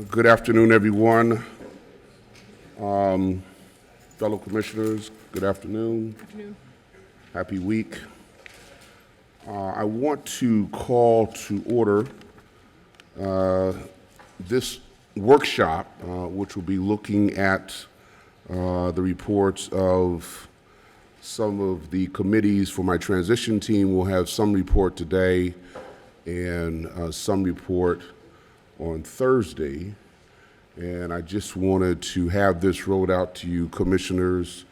Good afternoon, everyone. Fellow commissioners, good afternoon. Happy week. I want to call to order this workshop, which will be looking at the reports of some of the committees for my transition team. We'll have some report today and some report on Thursday. And I just wanted to have this rolled out to you, commissioners,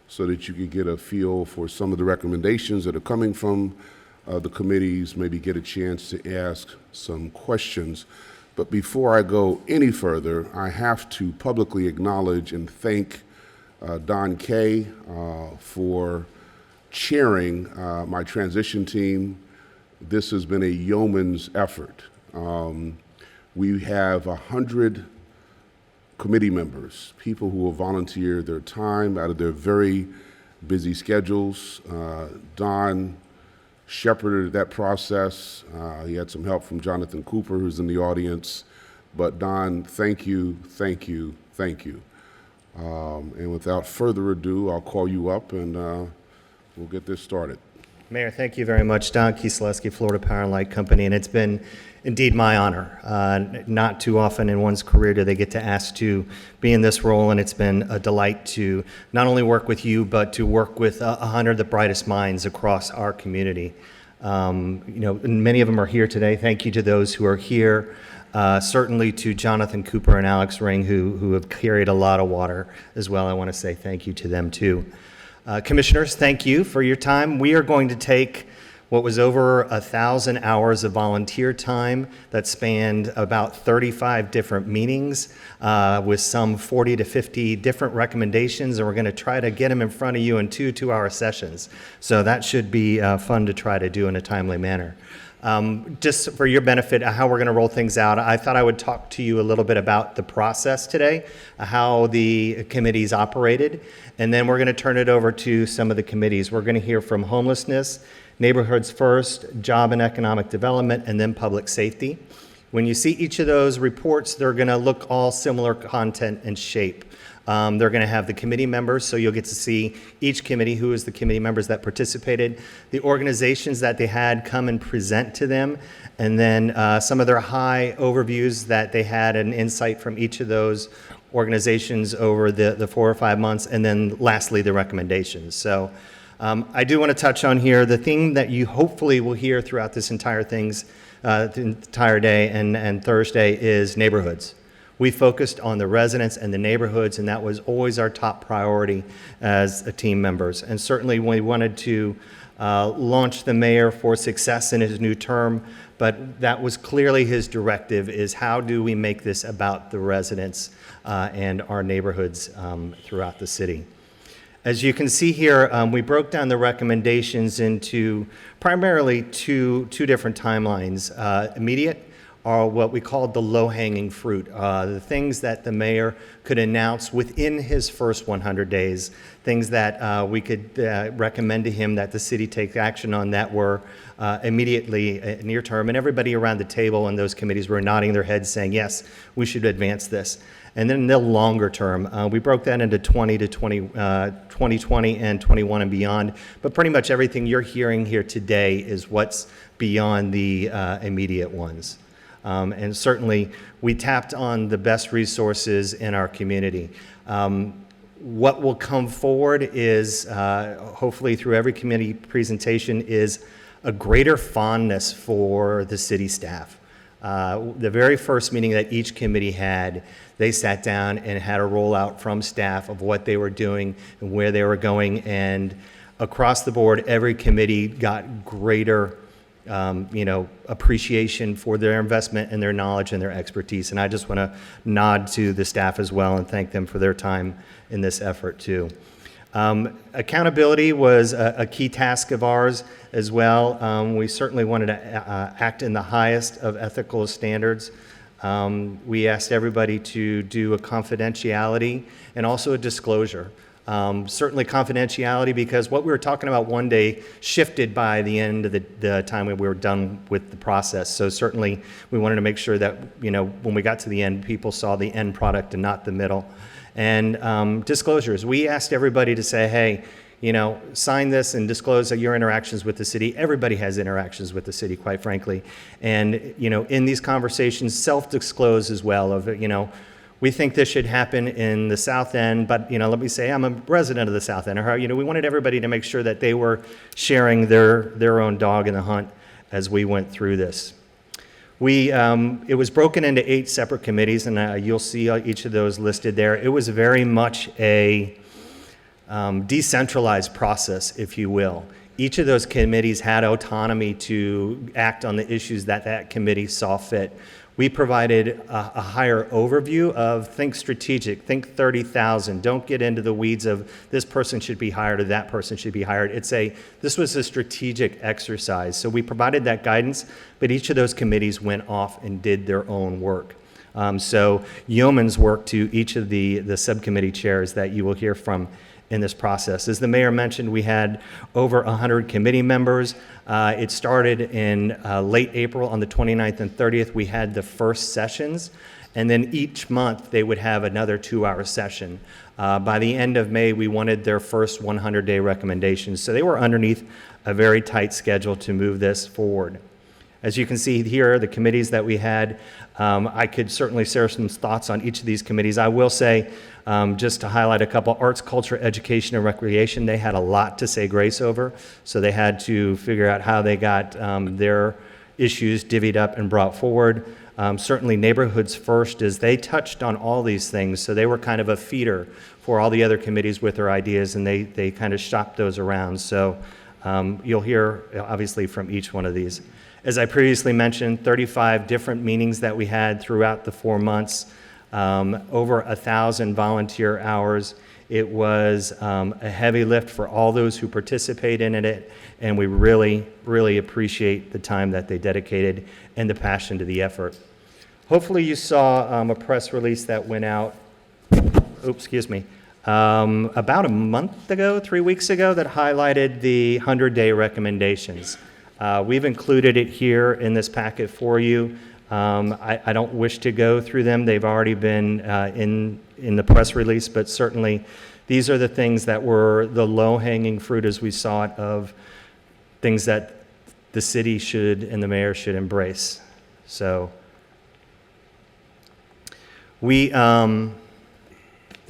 so that you could get a feel for some of the recommendations that are coming from the committees, maybe get a chance to ask some questions. But before I go any further, I have to publicly acknowledge and thank Don Kay for chairing my transition team. This has been a yeoman's effort. We have 100 committee members, people who will volunteer their time out of their very busy schedules. Don shepherded that process. He had some help from Jonathan Cooper, who's in the audience. But Don, thank you, thank you, thank you. And without further ado, I'll call you up and we'll get this started. Mayor, thank you very much. Don Kieselewski, Florida Power and Light Company, and it's been indeed my honor. Not too often in one's career do they get to ask to be in this role, and it's been a delight to not only work with you, but to work with 100 of the brightest minds across our community. And many of them are here today. Thank you to those who are here. Certainly to Jonathan Cooper and Alex Ring, who have carried a lot of water as well. I want to say thank you to them too. Commissioners, thank you for your time. We are going to take what was over 1,000 hours of volunteer time that spanned about 35 different meetings with some 40 to 50 different recommendations, and we're going to try to get them in front of you in two-hour sessions. So that should be fun to try to do in a timely manner. Just for your benefit, how we're going to roll things out, I thought I would talk to you a little bit about the process today, how the committees operated, and then we're going to turn it over to some of the committees. We're going to hear from homelessness, neighborhoods first, job and economic development, and then public safety. When you see each of those reports, they're going to look all similar content and shape. They're going to have the committee members, so you'll get to see each committee, who is the committee members that participated, the organizations that they had come and present to them, and then some of their high overviews that they had, an insight from each of those organizations over the 4 or 5 months, and then lastly, the recommendations. So I do want to touch on here the thing that you hopefully will hear throughout this entire the entire day and Thursday is neighborhoods. We focused on the residents and the neighborhoods, and that was always our top priority as team members. And certainly we wanted to launch the mayor for success in his new term, but that was clearly his directive, is how do we make this about the residents and our neighborhoods throughout the city. As you can see here, we broke down the recommendations into primarily two different timelines. Immediate, are what we called the low-hanging fruit, the things that the mayor could announce within his first 100 days, things that we could recommend to him that the city take action on that were immediately near term. And everybody around the table in those committees were nodding their heads saying, yes, we should advance this. And then the longer term, we broke that into 2020 and 21 and beyond. But pretty much everything you're hearing here today is what's beyond the immediate ones. And certainly, we tapped on the best resources in our community. What will come forward is, hopefully through every committee presentation, is a greater fondness for the city staff. The very first meeting that each committee had, they sat down and had a rollout from staff of what they were doing and where they were going. And across the board, every committee got greater appreciation for their investment and their knowledge and their expertise. And I just want to nod to the staff as well and thank them for their time in this effort too. Accountability was a key task of ours as well. We certainly wanted to act in the highest of ethical standards. We asked everybody to do a confidentiality and also a disclosure. Certainly confidentiality, because what we were talking about one day shifted by the end of the time when we were done with the process. So certainly we wanted to make sure that, when we got to the end, people saw the end product and not the middle. And disclosures, we asked everybody to say, hey, sign this and disclose your interactions with the city. Everybody has interactions with the city, quite frankly. And, in these conversations, self-disclose as well of, we think this should happen in the South End, but, let me say I'm a resident of the South End. Or, we wanted everybody to make sure that they were sharing their own dog in the hunt as we went through this. It was broken into 8 separate committees, and you'll see each of those listed there. It was very much a decentralized process, if you will. Each of those committees had autonomy to act on the issues that committee saw fit. We provided a higher overview of think strategic, think 30,000. Don't get into the weeds of this person should be hired or that person should be hired. This was a strategic exercise. So we provided that guidance, but each of those committees went off and did their own work. So yeoman's work to each of the subcommittee chairs that you will hear from in this process. As the mayor mentioned, we had over 100 committee members. It started in late April. On the 29th and 30th, we had the first sessions, and then each month they would have another 2-hour session. By the end of May, we wanted their first 100-day recommendations, so they were underneath a very tight schedule to move this forward. As you can see here, the committees that we had, I could certainly share some thoughts on each of these committees. I will say, just to highlight a couple, arts, culture, education, and recreation, they had a lot to say grace over, so they had to figure out how they got their issues divvied up and brought forward. Certainly neighborhoods first, as they touched on all these things, so they were kind of a feeder for all the other committees with their ideas, and they kind of shopped those around. So you'll hear, obviously, from each one of these. As I previously mentioned, 35 different meetings that we had throughout the 4 months, over 1,000 volunteer hours. It was a heavy lift for all those who participated in it, and we really, really appreciate the time that they dedicated and the passion to the effort. Hopefully you saw a press release that went out, about a month ago, 3 weeks ago, that highlighted the 100-day recommendations. We've included it here in this packet for you. I don't wish to go through them. They've already been in the press release, but certainly these are the things that were the low-hanging fruit, as we saw it, of things that the city should and the mayor should embrace. So that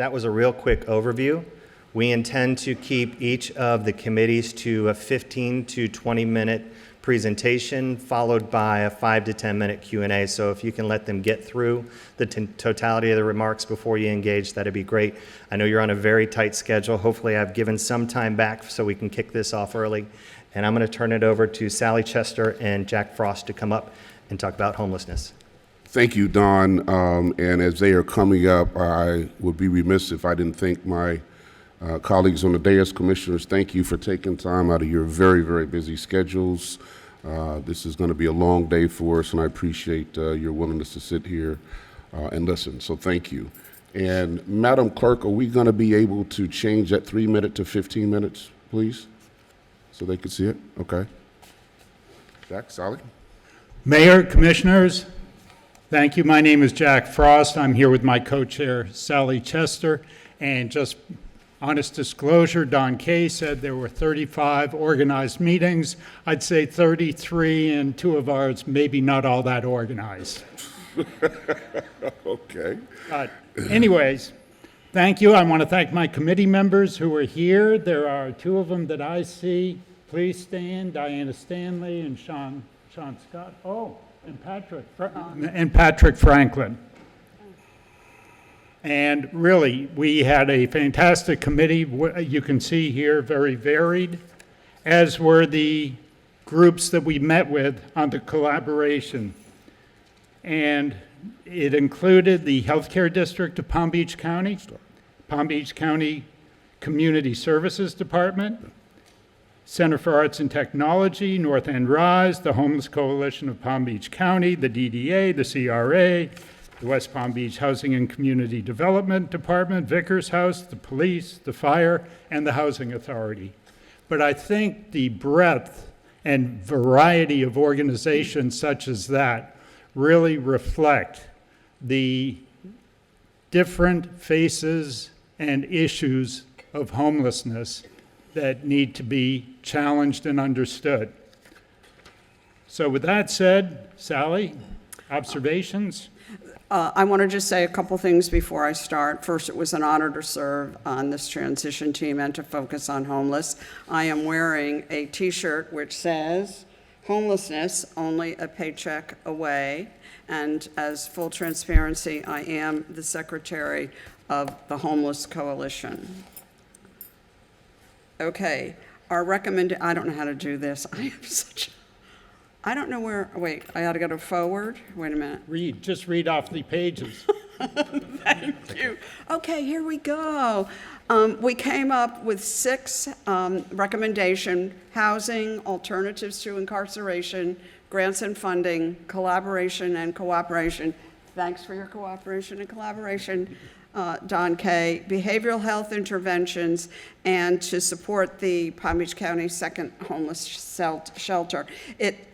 was a real quick overview. We intend to keep each of the committees to a 15 to 20-minute presentation, followed by a 5 to 10-minute Q&A. So if you can let them get through the totality of the remarks before you engage, that'd be great. I know you're on a very tight schedule. Hopefully I've given some time back so we can kick this off early. And I'm going to turn it over to Sally Chester and Jack Frost to come up and talk about homelessness. Thank you, Don. And as they are coming up, I would be remiss if I didn't thank my colleagues on the dais. Commissioners, thank you for taking time out of your very, very busy schedules. This is going to be a long day for us, and I appreciate your willingness to sit here and listen. So thank you. And Madam Clerk, are we going to be able to change that 3-minute to 15 minutes, please, so they can see it? Okay. Jack, Sally? Mayor, Commissioners, thank you. My name is Jack Frost. I'm here with my co-chair, Sally Chester, and just honest disclosure, Don Kay said there were 35 organized meetings. I'd say 33, and 2 of ours maybe not all that organized. Okay. Anyways, thank you. I want to thank my committee members who are here. There are 2 of them that I see. Please stand, Diana Stanley and Sean Scott. Oh, and Patrick Franklin. And really, we had a fantastic committee. You can see here, very varied, as were the groups that we met with on the collaboration. And it included the Healthcare District of Palm Beach County Community Services Department, Center for Arts and Technology, North End Rise, the Homeless Coalition of Palm Beach County, the DDA, the CRA, the West Palm Beach Housing and Community Development Department, Vickers House, the police, the fire, and the Housing Authority. But I think the breadth and variety of organizations such as that really reflect the different faces and issues of homelessness that need to be challenged and understood. So with that said, Sally, observations? I want to just say a couple things before I start. First, it was an honor to serve on this transition team and to focus on homeless. I am wearing a T-shirt which says, "Homelessness, only a paycheck away." And as full transparency, I am the secretary of the Homeless Coalition. Okay, I don't know how to do this. I don't know where, wait, I ought to go to forward? Wait a minute. Just read off the pages. Thank you. Okay, here we go. We came up with 6 recommendations: housing, alternatives to incarceration, grants and funding, collaboration and cooperation. Thanks for your cooperation and collaboration, Don Kay. Behavioral health interventions, and to support the Palm Beach County second homeless shelter. It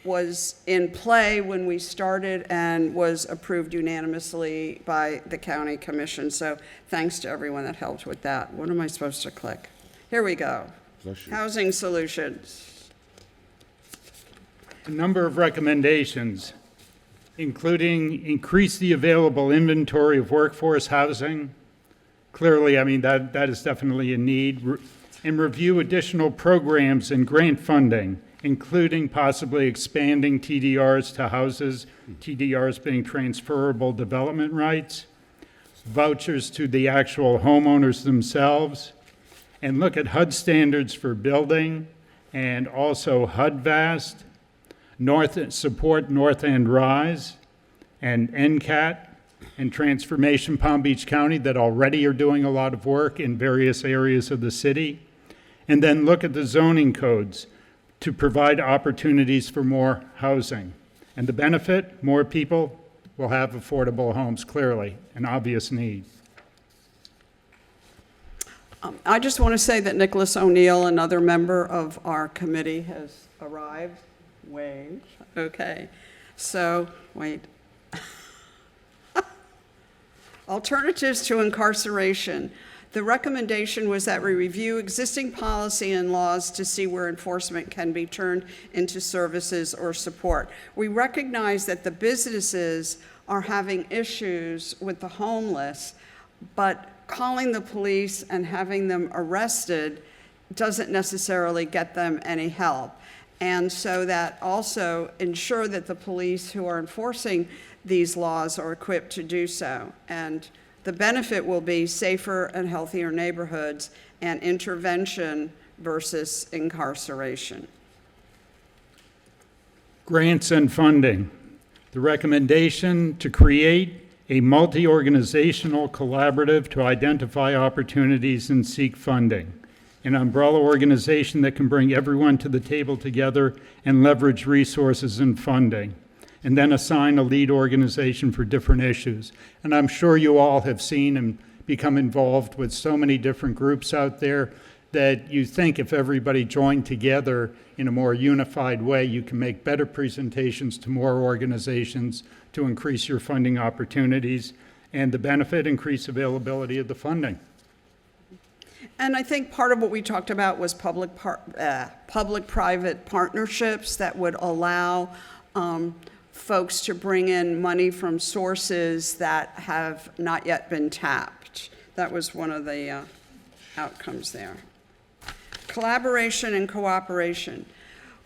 was in play when we started and was approved unanimously by the county commission. So thanks to everyone that helped with that. What am I supposed to click? Here we go. Housing solutions. A number of recommendations, including increase the available inventory of workforce housing. Clearly, I mean, that is definitely a need. And review additional programs and grant funding, including possibly expanding TDRs to houses, TDRs being transferable development rights, vouchers to the actual homeowners themselves, and look at HUD standards for building, and also HUD-VAST, support North End Rise, and NCAT, and Transformation Palm Beach County that already are doing a lot of work in various areas of the city. And then look at the zoning codes to provide opportunities for more housing. And the benefit, more people will have affordable homes, clearly, an obvious need. I just want to say that Nicholas O'Neill, another member of our committee, has arrived. Wave. Okay. So, wait. Alternatives to incarceration. The recommendation was that we review existing policy and laws to see where enforcement can be turned into services or support. We recognize that the businesses are having issues with the homeless, but calling the police and having them arrested doesn't necessarily get them any help. And so that also ensure that the police who are enforcing these laws are equipped to do so. And the benefit will be safer and healthier neighborhoods and intervention versus incarceration. Grants and funding. The recommendation to create a multi-organizational collaborative to identify opportunities and seek funding. An umbrella organization that can bring everyone to the table together and leverage resources and funding. And then assign a lead organization for different issues. And I'm sure you all have seen and become involved with so many different groups out there that you think if everybody joined together in a more unified way, you can make better presentations to more organizations to increase your funding opportunities, and the benefit, increase availability of the funding. And I think part of what we talked about was public-private partnerships that would allow folks to bring in money from sources that have not yet been tapped. That was one of the outcomes there. Collaboration and cooperation.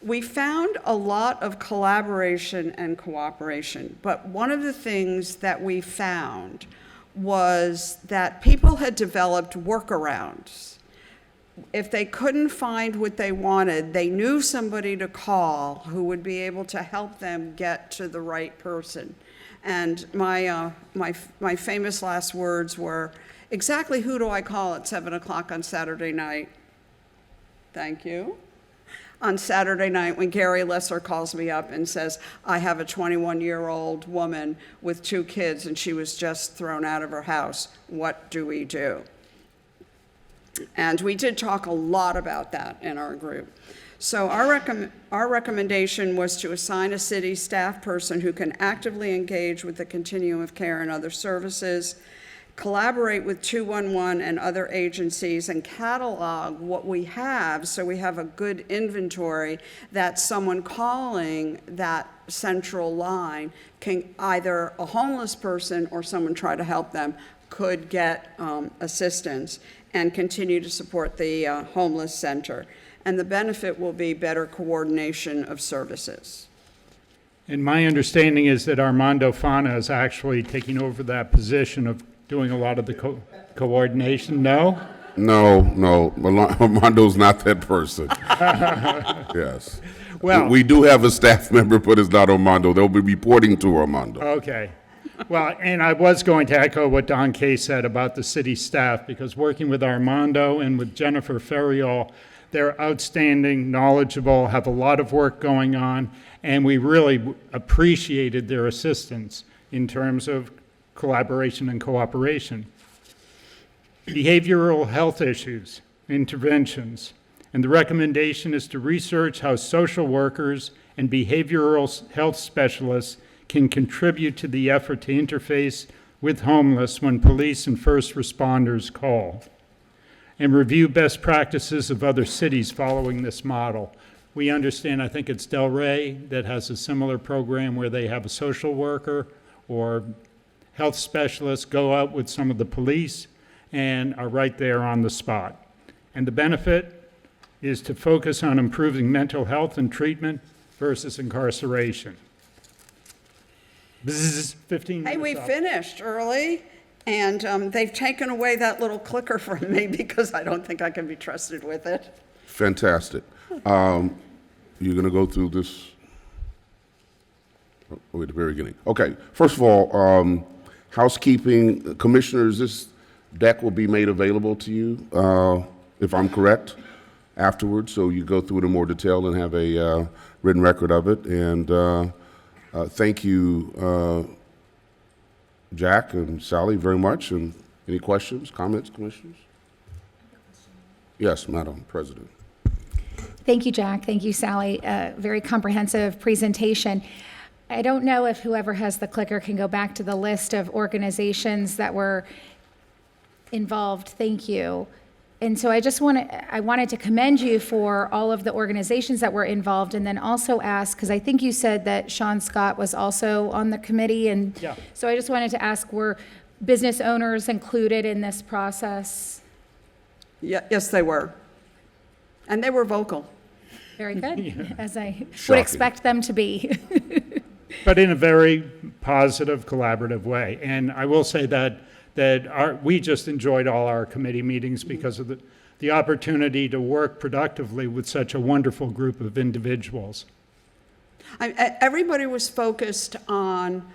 We found a lot of collaboration and cooperation, but one of the things that we found was that people had developed workarounds. If they couldn't find what they wanted, they knew somebody to call who would be able to help them get to the right person. And my famous last words were, exactly who do I call at 7 o'clock on Saturday night? Thank you. on Saturday night when Gary Lesser calls me up and says, I have a 21-year-old woman with 2 kids and she was just thrown out of her house. What do we do? And we did talk a lot about that in our group. So our recommendation was to assign a city staff person who can actively engage with the continuum of care and other services, collaborate with 211 and other agencies, and catalog what we have so we have a good inventory that someone calling that central line can, either a homeless person or someone try to help them, could get assistance and continue to support the homeless center. And the benefit will be better coordination of services. And my understanding is that Armando Fana is actually taking over that position of doing a lot of the coordination. No? No, Armando's not that person. Yes. Well- We do have a staff member, but it's not Armando. They'll be reporting to Armando. Okay. Well, and I was going to echo what Don Kay said about the city staff, because working with Armando and with Jennifer Ferriol, they're outstanding, knowledgeable, have a lot of work going on, and we really appreciated their assistance in terms of collaboration and cooperation. Behavioral health issues, interventions, and the recommendation is to research how social workers and behavioral health specialists can contribute to the effort to interface with homeless when police and first responders call, and review best practices of other cities following this model. We understand, I think it's Delray that has a similar program where they have a social worker or health specialist go out with some of the police and are right there on the spot. And the benefit is to focus on improving mental health and treatment versus incarceration. This is 15 minutes Hey, we up. finished early, and they've taken away that little clicker from me because I don't think I can be trusted with it. Fantastic. You're going to go through this? Oh, at the very beginning. Okay. First of all, housekeeping, commissioners, this deck will be made available to you, if I'm correct, afterwards. So you go through it in more detail and have a written record of it. And thank you, Jack and Sally, very much. And any questions, comments, commissioners? Yes, Madam President. Thank you, Jack. Thank you, Sally. Very comprehensive presentation. I don't know if whoever has the clicker can go back to the list of organizations that were involved. Thank you. And so I wanted to commend you for all of the organizations that were involved, and then also ask, because I think you said that Sean Scott was also on the committee, and Yeah. so I just wanted to ask, were business owners included in this process? Yes, they were. And they were vocal. Very good, as I would Shocking. expect them to be. But in a very positive, collaborative way. And I will say that we just enjoyed all our committee meetings because of the opportunity to work productively with such a wonderful group of individuals. Everybody was focused on,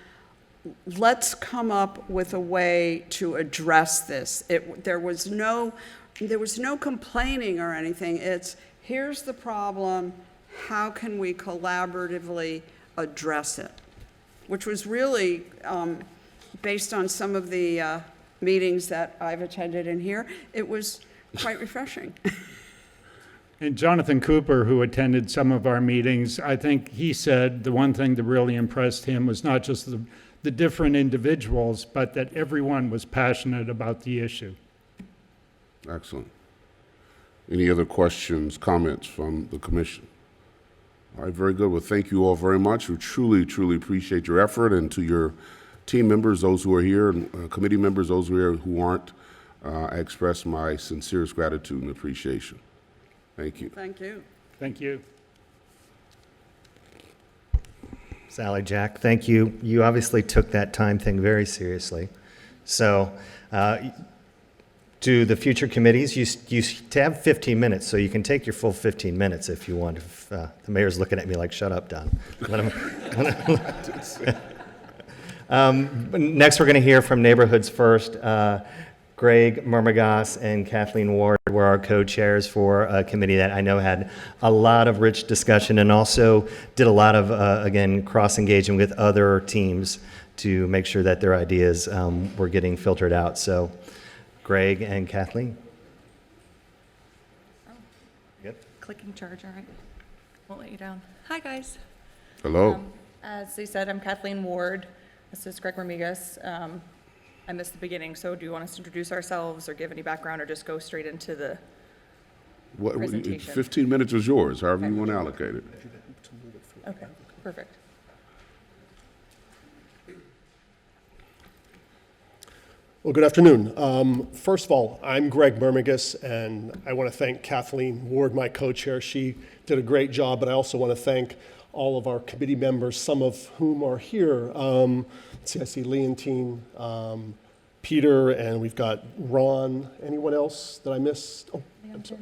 let's come up with a way to address this. There was no complaining or anything. It's, here's the problem, how can we collaboratively address it? Which was really, based on some of the meetings that I've attended in here, it was quite refreshing. And Jonathan Cooper, who attended some of our meetings, I think he said the one thing that really impressed him was not just the different individuals, but that everyone was passionate about the issue. Excellent. Any other questions, comments from the commission? All right, very good. Well, thank you all very much. We truly, truly appreciate your effort, and to your team members, those who are here, and committee members, those who are here who aren't, I express my sincerest gratitude and appreciation. Thank you. Thank you. Thank you. Sally, Jack, thank you. You obviously took that time thing very seriously. So to the future committees, you have 15 minutes, so you can take your full 15 minutes if you want. If, the mayor's looking at me like, shut up, Don. Next, we're going to hear from Neighborhoods First. Greg Murmagas and Kathleen Ward were our co-chairs for a committee that I know had a lot of rich discussion and also did a lot of, again, cross-engaging with other teams to make sure that their ideas were getting filtered out. So, Greg and Kathleen. Good. Clicking charge, all right. Won't let you down. Hi, guys. Hello. As they said, I'm Kathleen Ward. This is Greg Ramirez. I missed the beginning, so do you want us to introduce ourselves or give any background or just go straight into the presentation? 15 minutes is yours, however you want to allocate it. Okay, perfect. Well, good afternoon. First of all, I'm Greg Murmagas, and I want to thank Kathleen Ward, my co-chair. She did a great job, but I also want to thank all of our committee members, some of whom are here. Let's see, I see Leontine, Peter, and we've got Ron. Anyone else that I missed? Oh, I'm sorry.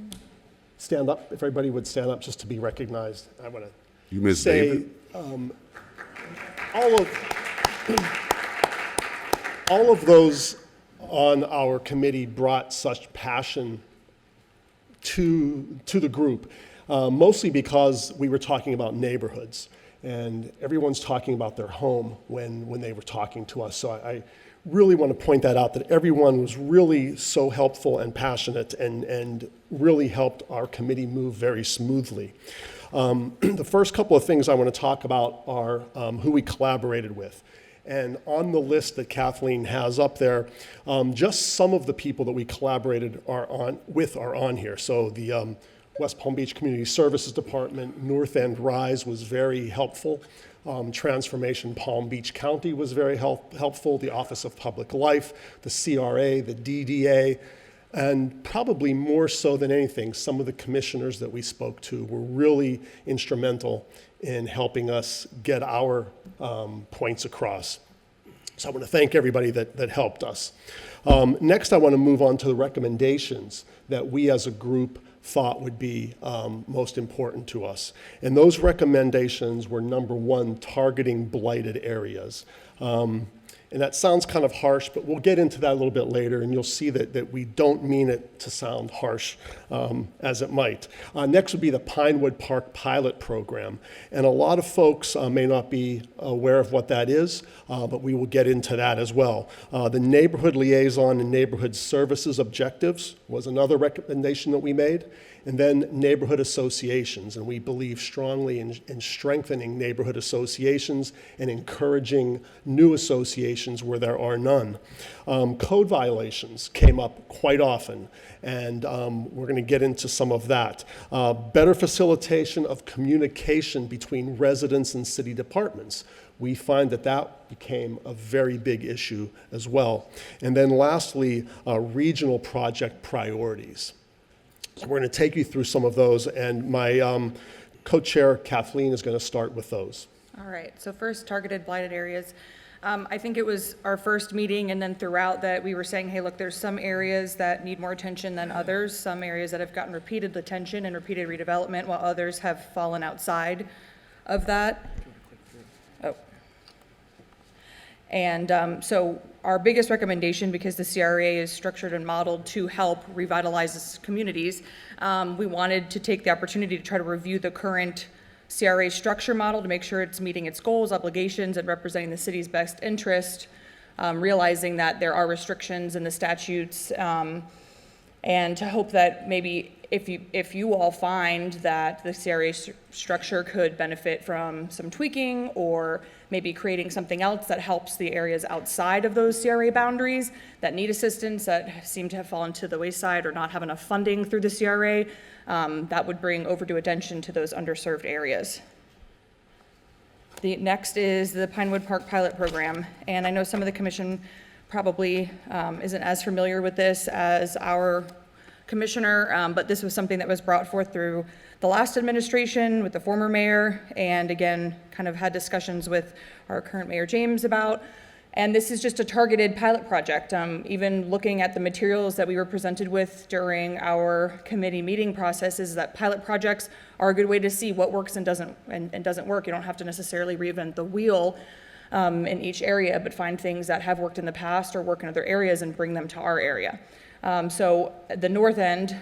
Stand up, if everybody would stand up just to be recognized. I want to You missed say David? all of those on our committee brought such passion to the group, mostly because we were talking about neighborhoods, and everyone's talking about their home when they were talking to us. So I really want to point that out, that everyone was really so helpful and passionate and really helped our committee move very smoothly. The first couple of things I want to talk about are who we collaborated with. And on the list that Kathleen has up there, just some of the people that we collaborated are on here. So the West Palm Beach Community Services Department, North End Rise was very helpful. Transformation Palm Beach County was very helpful. The Office of Public Life, the CRA, the DDA, and probably more so than anything, some of the commissioners that we spoke to were really instrumental in helping us get our points across. So I want to thank everybody that helped us. Next, I want to move on to the recommendations that we as a group thought would be most important to us. And those recommendations were, number one, targeting blighted areas. And that sounds kind of harsh, but we'll get into that a little bit later, and you'll see that we don't mean it to sound harsh as it might. Next would be the Pinewood Park Pilot Program. And a lot of folks may not be aware of what that is, but we will get into that as well. The Neighborhood Liaison and Neighborhood Services Objectives was another recommendation that we made. And then neighborhood associations, and we believe strongly in strengthening neighborhood associations and encouraging new associations where there are none. Code violations came up quite often, and we're going to get into some of that. Better facilitation of communication between residents and city departments. We find that became a very big issue as well. And then lastly, regional project priorities. So we're going to take you through some of those, and my co-chair, Kathleen, is going to start with those. All right, so first, targeted blighted areas. I think it was our first meeting and then throughout that we were saying, hey, look, there's some areas that need more attention than others, some areas that have gotten repeated attention and repeated redevelopment, while others have fallen outside of that. Oh. And so our biggest recommendation, because the CRA is structured and modeled to help revitalize communities, we wanted to take the opportunity to try to review the current CRA structure model to make sure it's meeting its goals, obligations, and representing the city's best interest, realizing that there are restrictions in the statutes, and to hope that maybe if you all find that the CRA structure could benefit from some tweaking or maybe creating something else that helps the areas outside of those CRA boundaries that need assistance, that seem to have fallen to the wayside or not have enough funding through the CRA, that would bring overdue attention to those underserved areas. The next is the Pinewood Park Pilot Program, and I know some of the commission probably isn't as familiar with this as our commissioner, but this was something that was brought forth through the last administration with the former mayor, and again, kind of had discussions with our current Mayor James about. And this is just a targeted pilot project. Even looking at the materials that we were presented with during our committee meeting processes, that pilot projects are a good way to see what works and doesn't work. You don't have to necessarily reinvent the wheel. in each area, but find things that have worked in the past or work in other areas and bring them to our area. So the North End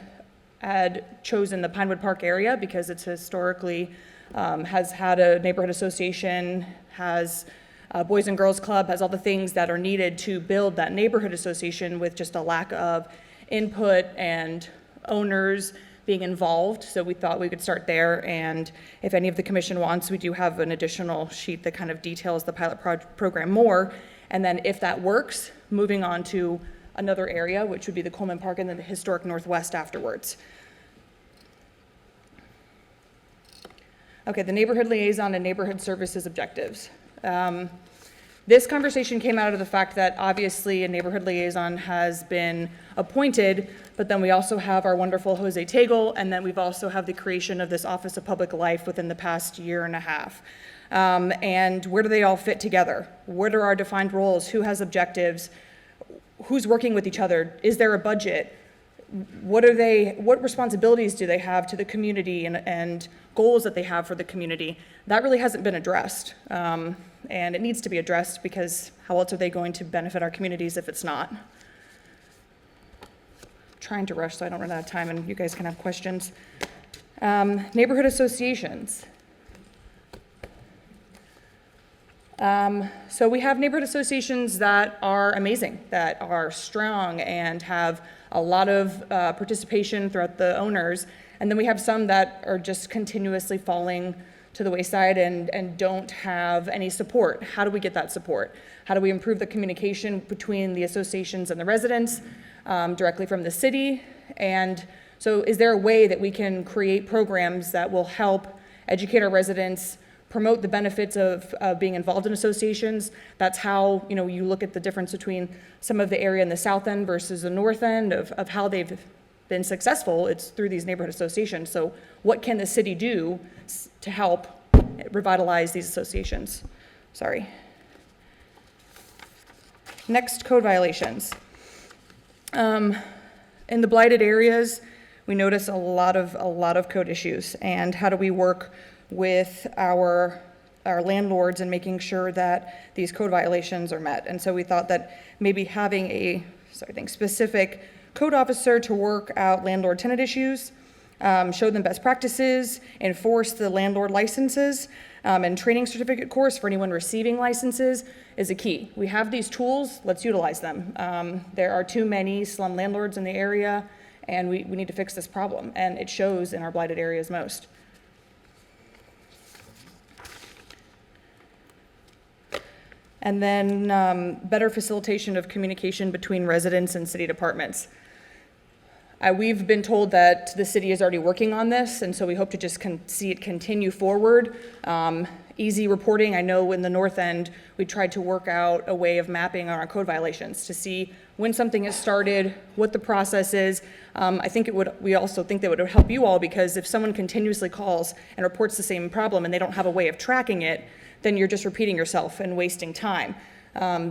had chosen the Pinewood Park area because it's historically has had a neighborhood association, has a Boys and Girls Club, has all the things that are needed to build that neighborhood association with just a lack of input and owners being involved. So we thought we could start there, and if any of the commission wants, we do have an additional sheet that kind of details the pilot program more. And then if that works, moving on to another area, which would be the Coleman Park and then the historic Northwest afterwards. Okay, the neighborhood liaison and neighborhood services objectives. This conversation came out of the fact that obviously a neighborhood liaison has been appointed, but then we also have our wonderful Jose Tegel, and then we've also have the creation of this Office of Public Life within the past year and a half. And where do they all fit together? What are our defined roles? Who has objectives? Who's working with each other? Is there a budget? What responsibilities do they have to the community and goals that they have for the community? That really hasn't been addressed. And it needs to be addressed, because how else are they going to benefit our communities if it's not? Trying to rush so I don't run out of time and you guys can have questions. Neighborhood associations. So we have neighborhood associations that are amazing, that are strong and have a lot of participation throughout the owners. And then we have some that are just continuously falling to the wayside and don't have any support. How do we get that support? How do we improve the communication between the associations and the residents directly from the city? And so is there a way that we can create programs that will help educate our residents, promote the benefits of being involved in associations? That's how, you look at the difference between some of the area in the south end versus the north end of how they've been successful. It's through these neighborhood associations. So what can the city do to help revitalize these associations? Sorry. Next, code violations. In the blighted areas, we notice a lot of code issues. And how do we work with our landlords and making sure that these code violations are met? And so we thought that maybe having a specific code officer to work out landlord-tenant issues, show them best practices, enforce the landlord licenses, and training certificate course for anyone receiving licenses is a key. We have these tools, let's utilize them. There are too many slum landlords in the area, and we need to fix this problem, and it shows in our blighted areas most. And then better facilitation of communication between residents and city departments. We've been told that the city is already working on this, and so we hope to just see it continue forward. Easy reporting. I know in the north end, we tried to work out a way of mapping on our code violations to see when something has started, what the process is. We also think that it would help you all, because if someone continuously calls and reports the same problem and they don't have a way of tracking it, then you're just repeating yourself and wasting time.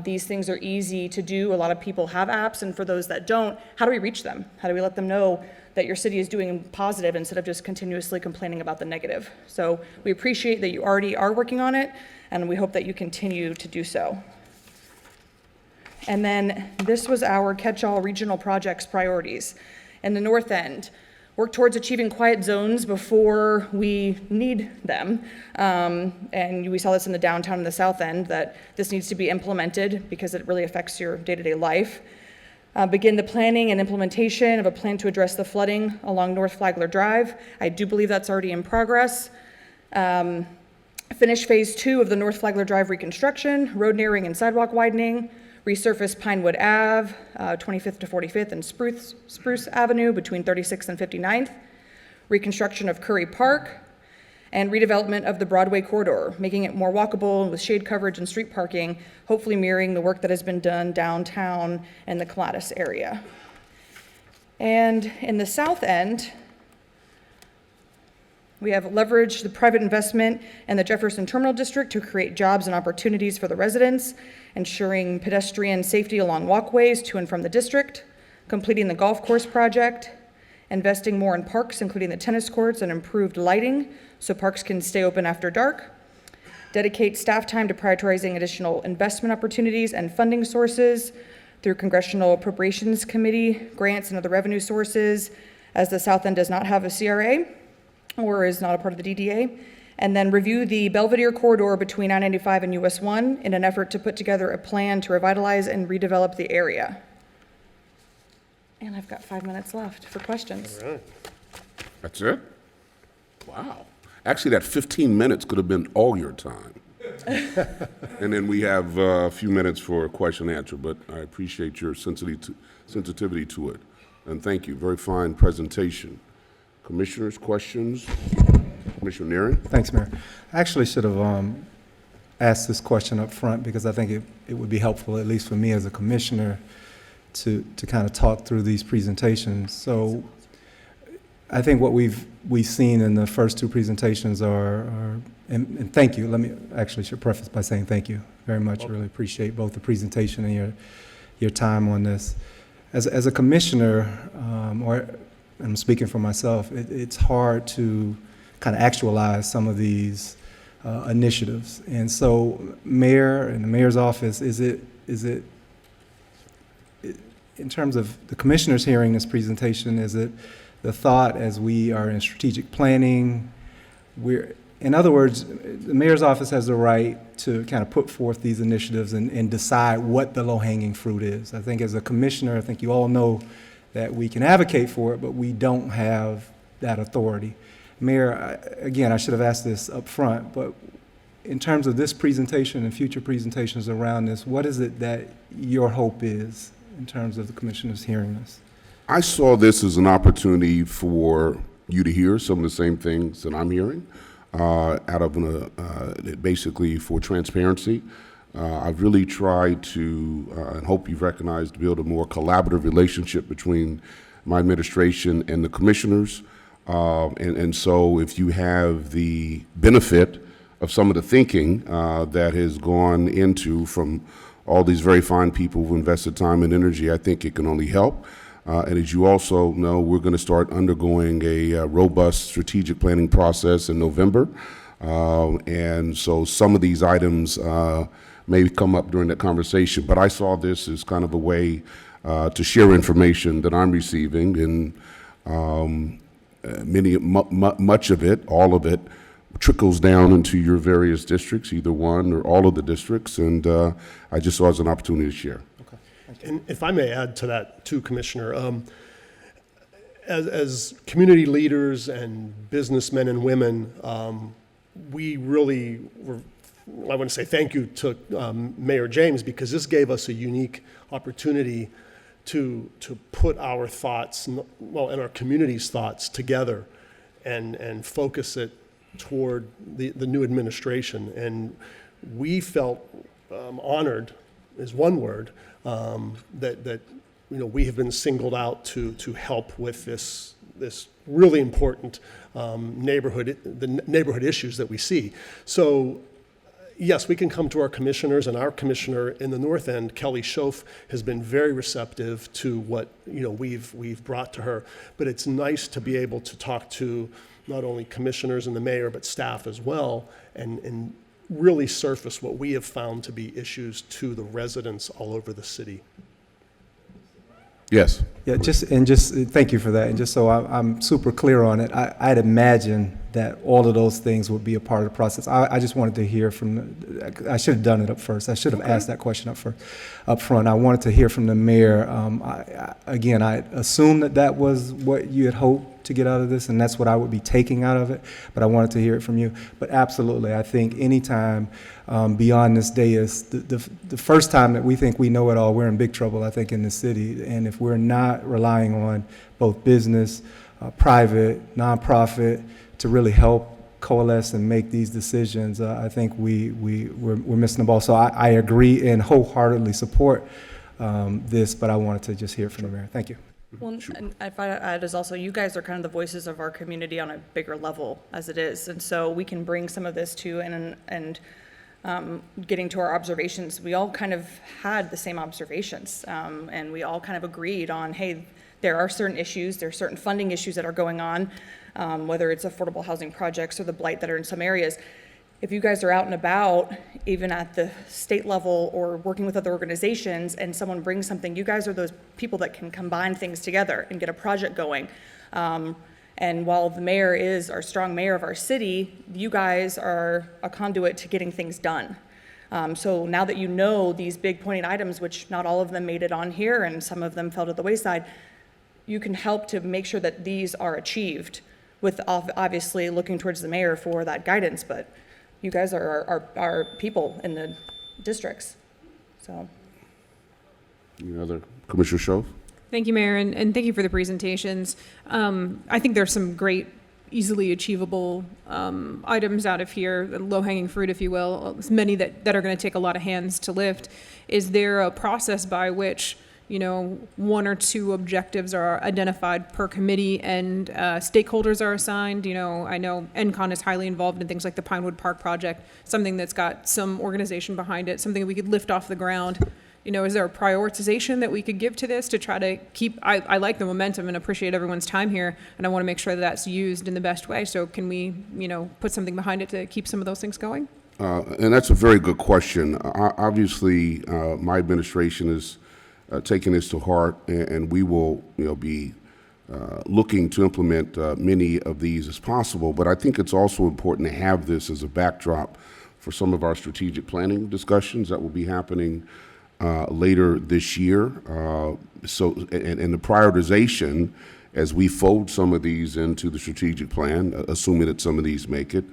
These things are easy to do. A lot of people have apps, and for those that don't, how do we reach them? How do we let them know that your city is doing positive instead of just continuously complaining about the negative? So we appreciate that you already are working on it, and we hope that you continue to do so. And then this was our catch-all regional projects priorities. In the north end, work towards achieving quiet zones before we need them. And we saw this in the downtown and the south end, that this needs to be implemented because it really affects your day-to-day life. Begin the planning and implementation of a plan to address the flooding along North Flagler Drive. I do believe that's already in progress. Finish phase 2 of the North Flagler Drive reconstruction, road narrowing and sidewalk widening. Resurface Pinewood Ave, 25th to 45th, and Spruce Avenue between 36th and 59th. Reconstruction of Curry Park, and redevelopment of the Broadway corridor, making it more walkable with shade coverage and street parking, hopefully mirroring the work that has been done downtown in the Colatis area. And in the south end, we have leveraged the private investment in the Jefferson Terminal District to create jobs and opportunities for the residents, ensuring pedestrian safety along walkways to and from the district, completing the golf course project, investing more in parks, including the tennis courts and improved lighting so parks can stay open after dark, dedicate staff time to prioritizing additional investment opportunities and funding sources through Congressional Appropriations Committee, grants and other revenue sources, as the South End does not have a CRA or is not a part of the DDA. And then review the Belvedere corridor between I-95 and US 1 in an effort to put together a plan to revitalize and redevelop the area. And I've got 5 minutes left for questions. That's it? Wow. Actually, that 15 minutes could have been all your time. And then we have a few minutes for a question and answer, but I appreciate your sensitivity to it. And thank you. Very fine presentation. Commissioners, questions? Commissioner Nearing? Thanks, Mayor. I actually should have asked this question up front because I think it would be helpful, at least for me as a commissioner, to kind of talk through these presentations. So I think what we've seen in the first two presentations are and thank you. Let me actually should preface by saying thank you very much. I really appreciate both the presentation and your time on this. As a commissioner, or I'm speaking for myself, it's hard to kind of actualize some of these initiatives. And so, Mayor and the Mayor's office, is it in terms of the commissioners hearing this presentation, is it the thought as we are in strategic planning, in other words, the Mayor's office has the right to kind of put forth these initiatives and decide what the low-hanging fruit is. I think as a commissioner, I think you all know that we can advocate for it, but we don't have that authority. Mayor, again, I should have asked this up front, but in terms of this presentation and future presentations around this, what is it that your hope is in terms of the commissioners hearing this? I saw this as an opportunity for you to hear some of the same things that I'm hearing, out of basically for transparency. I've really tried to, and hope you've recognized, build a more collaborative relationship between my administration and the commissioners. And so if you have the benefit of some of the thinking that has gone into from all these very fine people who invested time and energy, I think it can only help. And as you also know, we're going to start undergoing a robust strategic planning process in November. And so some of these items may come up during that conversation, but I saw this as kind of a way to share information that I'm receiving, and much of it, all of it, trickles down into your various districts, either one or all of the districts, and I just saw it as an opportunity to share. And if I may add to that too, Commissioner, as community leaders and businessmen and women, we really were, I want to say thank you to Mayor James, because this gave us a unique opportunity to put our thoughts, well, and our community's thoughts together and focus it toward the new administration. And we felt honored, is one word, that we have been singled out to help with this really important the neighborhood issues that we see. So yes, we can come to our commissioners, and our commissioner in the North End, Kelly Schoaf, has been very receptive to what we've brought to her. But it's nice to be able to talk to not only commissioners and the mayor, but staff as well, and really surface what we have found to be issues to the residents all over the city. Yes. Yeah, just thank you for that. And just so I'm super clear on it, I'd imagine that all of those things would be a part of the process. I just wanted to hear from, I should have done it up first. I should have asked that question up front. I wanted to hear from the mayor. I assume that was what you had hoped to get out of this, and that's what I would be taking out of it, but I wanted to hear it from you. But absolutely, I think anytime beyond this dais, the first time that we think we know it all, we're in big trouble, I think, in the city. And if we're not relying on both business, private, nonprofit, to really help coalesce and make these decisions, I think we're missing the ball. So I agree and wholeheartedly support this, but I wanted to just hear from the mayor. Thank you. Well, and if I add is also, you guys are kind of the voices of our community on a bigger level as it is. And so we can bring some of this to and getting to our observations. We all kind of had the same observations, and we all kind of agreed on, hey, there are certain issues, there are certain funding issues that are going on, whether it's affordable housing projects or the blight that are in some areas. if you guys are out and about, even at the state level or working with other organizations, and someone brings something, you guys are those people that can combine things together and get a project going. And while the mayor is our strong mayor of our city, you guys are a conduit to getting things done. So now that you know these big pointing items, which not all of them made it on here and some of them fell to the wayside, you can help to make sure that these are achieved with obviously looking towards the mayor for that guidance, but you guys are our people in the districts, so. Any other? Commissioner Shove? Thank you, Mayor, and thank you for the presentations. I think there's some great, easily achievable items out of here, low-hanging fruit, if you will, many that are going to take a lot of hands to lift. Is there a process by which, you know, 1 or 2 objectives are identified per committee and stakeholders are assigned? You know, I know NCON is highly involved in things like the Pinewood Park project, something that's got some organization behind it, something that we could lift off the ground. You know, is there a prioritization that we could give to this to try to keep, I like the momentum and appreciate everyone's time here, and I want to make sure that that's used in the best way. So can we, you know, put something behind it to keep some of those things going? And that's a very good question. Obviously, my administration is taking this to heart, and we will, you know, be looking to implement many of these as possible. But I think it's also important to have this as a backdrop for some of our strategic planning discussions that will be happening later this year. And the prioritization, as we fold some of these into the strategic plan, assuming that some of these make it,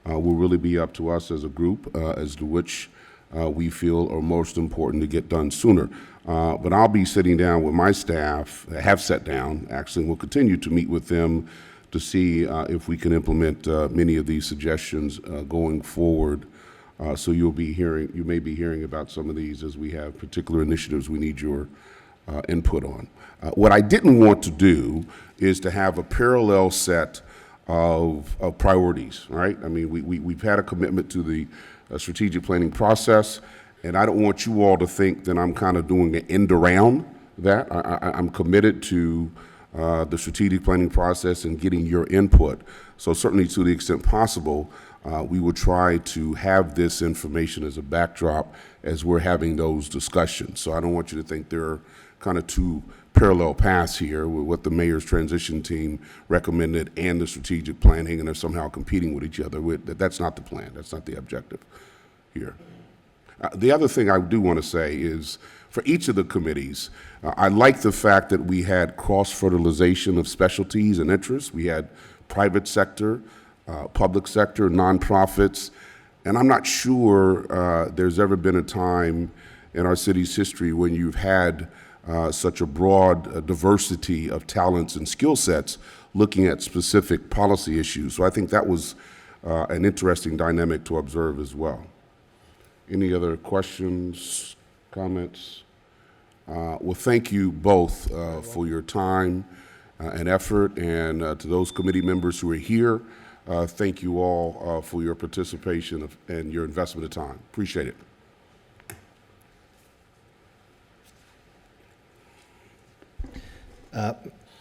will really be up to us as a group as to which we feel are most important to get done sooner. But I'll be sitting down with my staff, have sat down, actually, and we'll continue to meet with them to see if we can implement many of these suggestions going forward. So you may be hearing about some of these as we have particular initiatives we need your input on. What I didn't want to do is to have a parallel set of priorities, right? I mean, we've had a commitment to the strategic planning process, and I don't want you all to think that I'm kind of doing an end around that. I'm committed to the strategic planning process and getting your input. So certainly to the extent possible, we will try to have this information as a backdrop as we're having those discussions. So I don't want you to think there are kind of 2 parallel paths here with what the mayor's transition team recommended and the strategic planning, and they're somehow competing with each other. That's not the plan. That's not the objective here. The other thing I do want to say is for each of the committees, I like the fact that we had cross-fertilization of specialties and interests. We had private sector, public sector, nonprofits, and I'm not sure there's ever been a time in our city's history when you've had such a broad diversity of talents and skill sets looking at specific policy issues. So I think that was an interesting dynamic to observe as well. Any other questions, comments? Well, thank you both for your time and effort, and to those committee members who are here, thank you all for your participation and your investment of time. Appreciate it.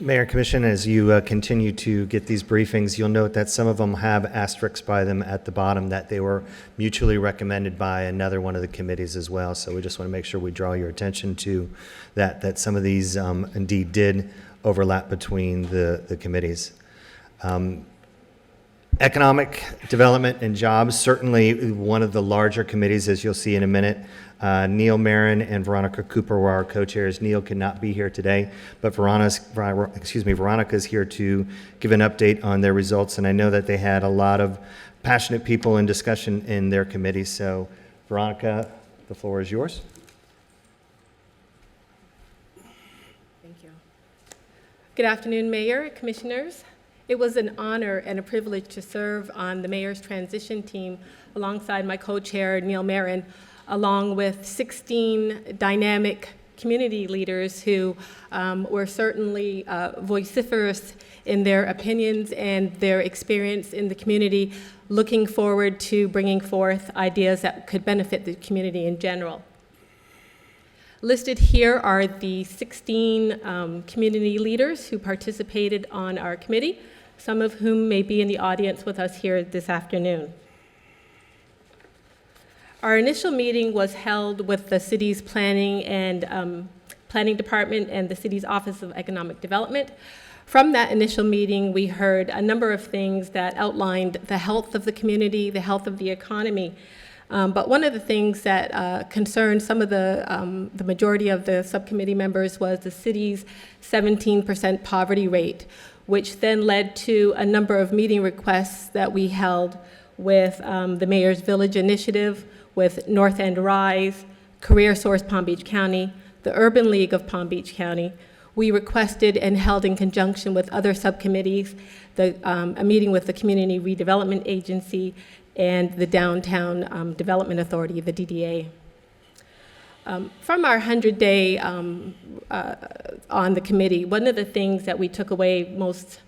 Mayor and Commission, as you continue to get these briefings, you'll note that some of them have asterisks by them at the bottom that they were mutually recommended by another one of the committees as well. So we just want to make sure we draw your attention to that some of these indeed did overlap between the committees. Economic development and jobs, certainly one of the larger committees, as you'll see in a minute. Neil Marin and Veronica Cooper were our co-chairs. Neil could not be here today, but Veronica is here to give an update on their results, and I know that they had a lot of passionate people in discussion in their committee. So, Veronica, the floor is yours. Thank you. Good afternoon, Mayor, Commissioners. It was an honor and a privilege to serve on the Mayor's transition team alongside my co-chair, Neil Marin, along with 16 dynamic community leaders who were certainly vociferous in their opinions and their experience in the community, looking forward to bringing forth ideas that could benefit the community in general. Listed here are the 16 community leaders who participated on our committee, some of whom may be in the audience with us here this afternoon. Our initial meeting was held with the city's planning department and the city's Office of Economic Development. From that initial meeting, we heard a number of things that outlined the health of the community, the health of the economy. But one of the things that concerned some of the majority of the subcommittee members was the city's 17% poverty rate, which then led to a number of meeting requests that we held with the Mayor's Village Initiative, with North End Rise, Career Source Palm Beach County, the Urban League of Palm Beach County. We requested and held in conjunction with other subcommittees a meeting with the Community Redevelopment Agency and the Downtown Development Authority, the DDA. From our 100-day on the committee, one of the things that we took away most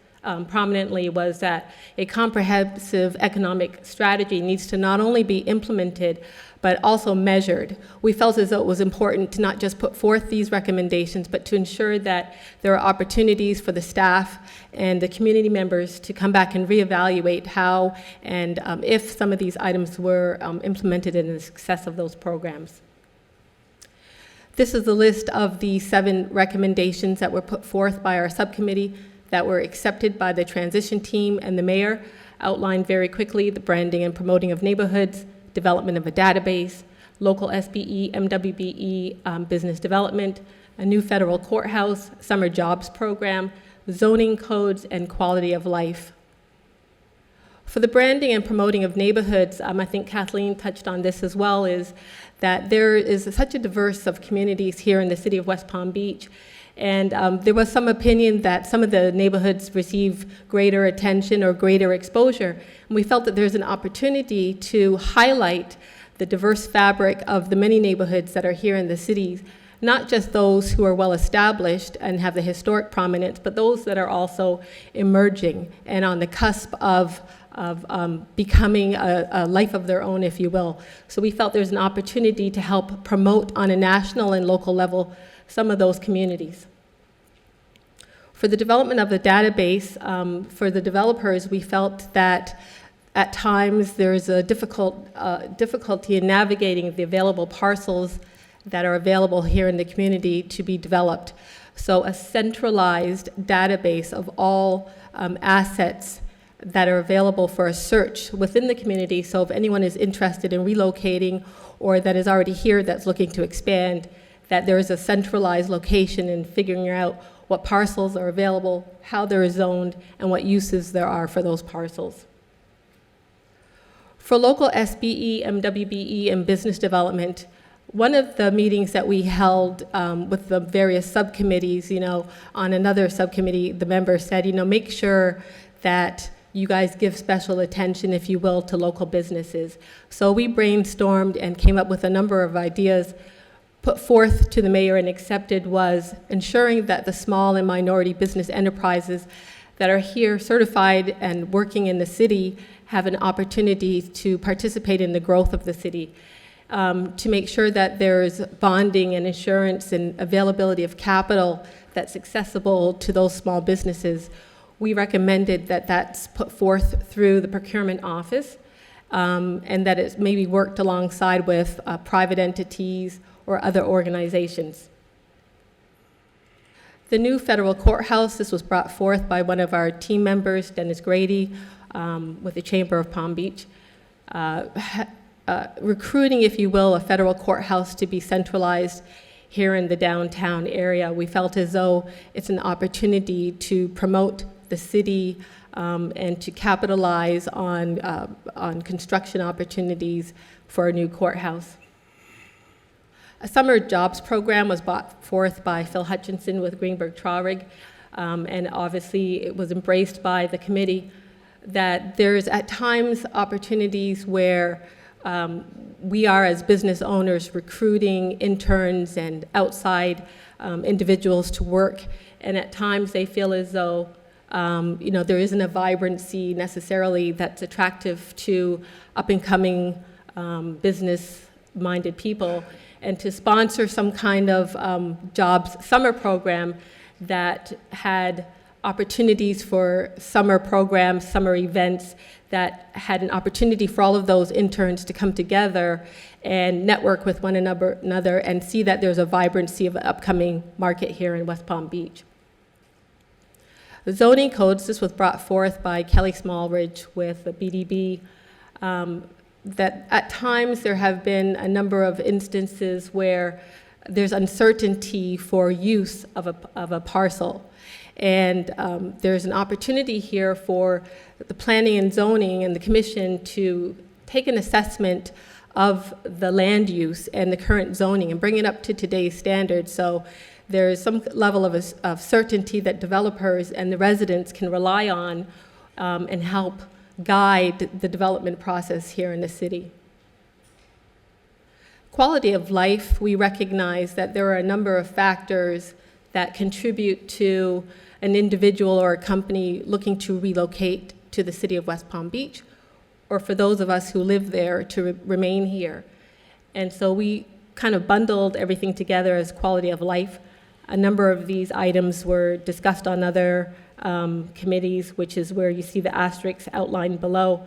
prominently was that a comprehensive economic strategy needs to not only be implemented, but also measured. We felt as though it was important to not just put forth these recommendations, but to ensure that there are opportunities for the staff and the community members to come back and reevaluate how and if some of these items were implemented in the success of those programs. This is the list of the 7 recommendations that were put forth by our subcommittee that were accepted by the transition team and the mayor. Outlined very quickly: the branding and promoting of neighborhoods, development of a database, local SBE, MWBE business development, a new federal courthouse, summer jobs program, zoning codes, and quality of life. For the branding and promoting of neighborhoods, I think Kathleen touched on this as well, is that there is such a diverse of communities here in the city of West Palm Beach. And there was some opinion that some of the neighborhoods receive greater attention or greater exposure. And we felt that there's an opportunity to highlight the diverse fabric of the many neighborhoods that are here in the cities, not just those who are well established and have the historic prominence, but those that are also emerging and on the cusp of becoming a life of their own, if you will. So we felt there's an opportunity to help promote on a national and local level some of those communities. For the development of the database, for the developers, we felt that at times there's a difficulty in navigating the available parcels that are available here in the community to be developed. So a centralized database of all assets that are available for a search within the community. So if anyone is interested in relocating or that is already here that's looking to expand, that there is a centralized location in figuring out what parcels are available, how they're zoned, and what uses there are for those parcels. For local SBE, MWBE, and business development, one of the meetings that we held with the various subcommittees, on another subcommittee, the member said, make sure that you guys give special attention, if you will, to local businesses. So we brainstormed and came up with a number of ideas. Put forth to the mayor and accepted was ensuring that the small and minority business enterprises that are here certified and working in the city have an opportunity to participate in the growth of the city, to make sure that there's bonding and insurance and availability of capital that's accessible to those small businesses. We recommended that that's put forth through the procurement office, and that it's maybe worked alongside with private entities or other organizations. The new federal courthouse, this was brought forth by one of our team members, Dennis Grady, with the Chamber of Palm Beach. Recruiting, if you will, a federal courthouse to be centralized here in the downtown area. We felt as though it's an opportunity to promote the city and to capitalize on construction opportunities for a new courthouse. A summer jobs program was brought forth by Phil Hutchinson with Greenberg Traurig, and obviously it was embraced by the committee, that there's at times opportunities where we are, as business owners, recruiting interns and outside individuals to work, and at times they feel as though there isn't a vibrancy necessarily that's attractive to up-and-coming business-minded people, and to sponsor some kind of jobs summer program that had opportunities for summer programs, summer events that had an opportunity for all of those interns to come together and network with one another and see that there's a vibrancy of an upcoming market here in West Palm Beach. The zoning codes, this was brought forth by Kelly Smallridge with the BDB, that at times there have been a number of instances where there's uncertainty for use of a parcel. And there's an opportunity here for the planning and zoning and the commission to take an assessment of the land use and the current zoning and bring it up to today's standards. So there's some level of certainty that developers and the residents can rely on and help guide the development process here in the city. Quality of life, we recognize that there are a number of factors that contribute to an individual or a company looking to relocate to the city of West Palm Beach, or for those of us who live there to remain here. And so we kind of bundled everything together as quality of life. A number of these items were discussed on other committees, which is where you see the asterisks outlined below.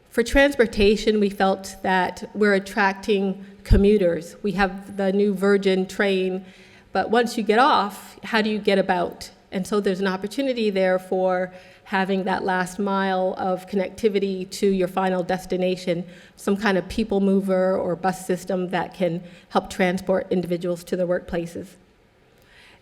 For transportation, we felt that we're attracting commuters. We have the new Virgin train, but once you get off, how do you get about? And so there's an opportunity there for having that last mile of connectivity to your final destination, some kind of people mover or bus system that can help transport individuals to their workplaces.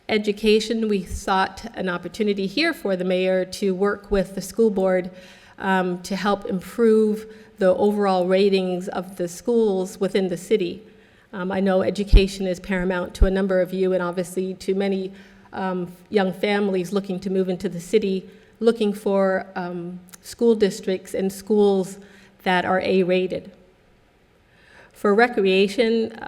Education, we sought an opportunity here for the mayor to work with the school board to help improve the overall ratings of the schools within the city. I know education is paramount to a number of you and obviously to many young families looking to move into the city, looking for school districts and schools that are A-rated. For recreation,